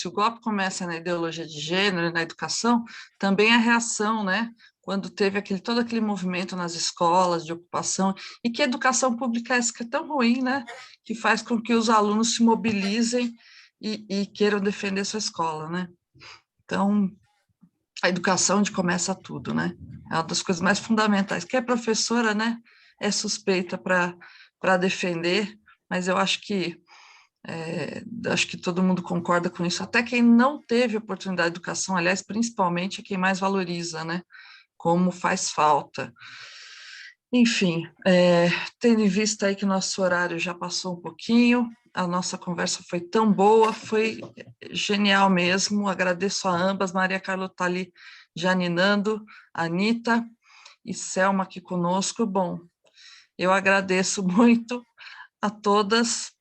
o golpe começa na ideologia de gênero e na educação, também a reação, né? Quando teve todo aquele movimento nas escolas de ocupação, e que a educação pública é tão ruim, né? Que faz com que os alunos se mobilizem e queiram defender sua escola, né? Então, a educação onde começa tudo, né? É uma das coisas mais fundamentais. Quem é professora, né? É suspeita para defender, mas eu acho que todo mundo concorda com isso, até quem não teve oportunidade de educação, aliás, principalmente é quem mais valoriza, né? Como faz falta. Enfim, tendo em vista aí que nosso horário já passou um pouquinho, a nossa conversa foi tão boa, foi genial mesmo, agradeço a ambas, Maria Carla está ali janinando, Anita e Selma aqui conosco. Bom, eu agradeço muito a todas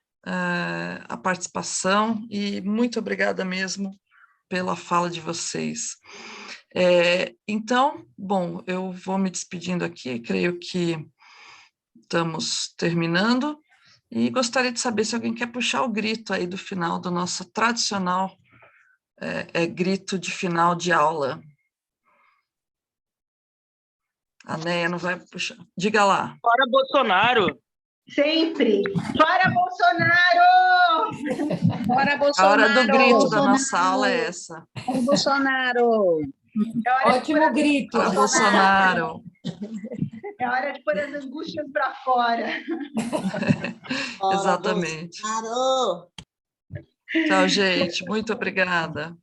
a participação e muito obrigada mesmo pela fala de vocês. Então, bom, eu vou me despedindo aqui, creio que estamos terminando, e gostaria de saber se alguém quer puxar o grito aí do final do nosso tradicional grito de final de aula. A Neia não vai puxar. Diga lá. Fora Bolsonaro! Sempre! Fora Bolsonaro! Fora Bolsonaro! A hora do grito da nossa aula é essa. Fora Bolsonaro! Ótimo grito! Fora Bolsonaro! É hora de pôr as angústias para fora. Exatamente. Bolsonaro! Tchau, gente. Muito obrigada.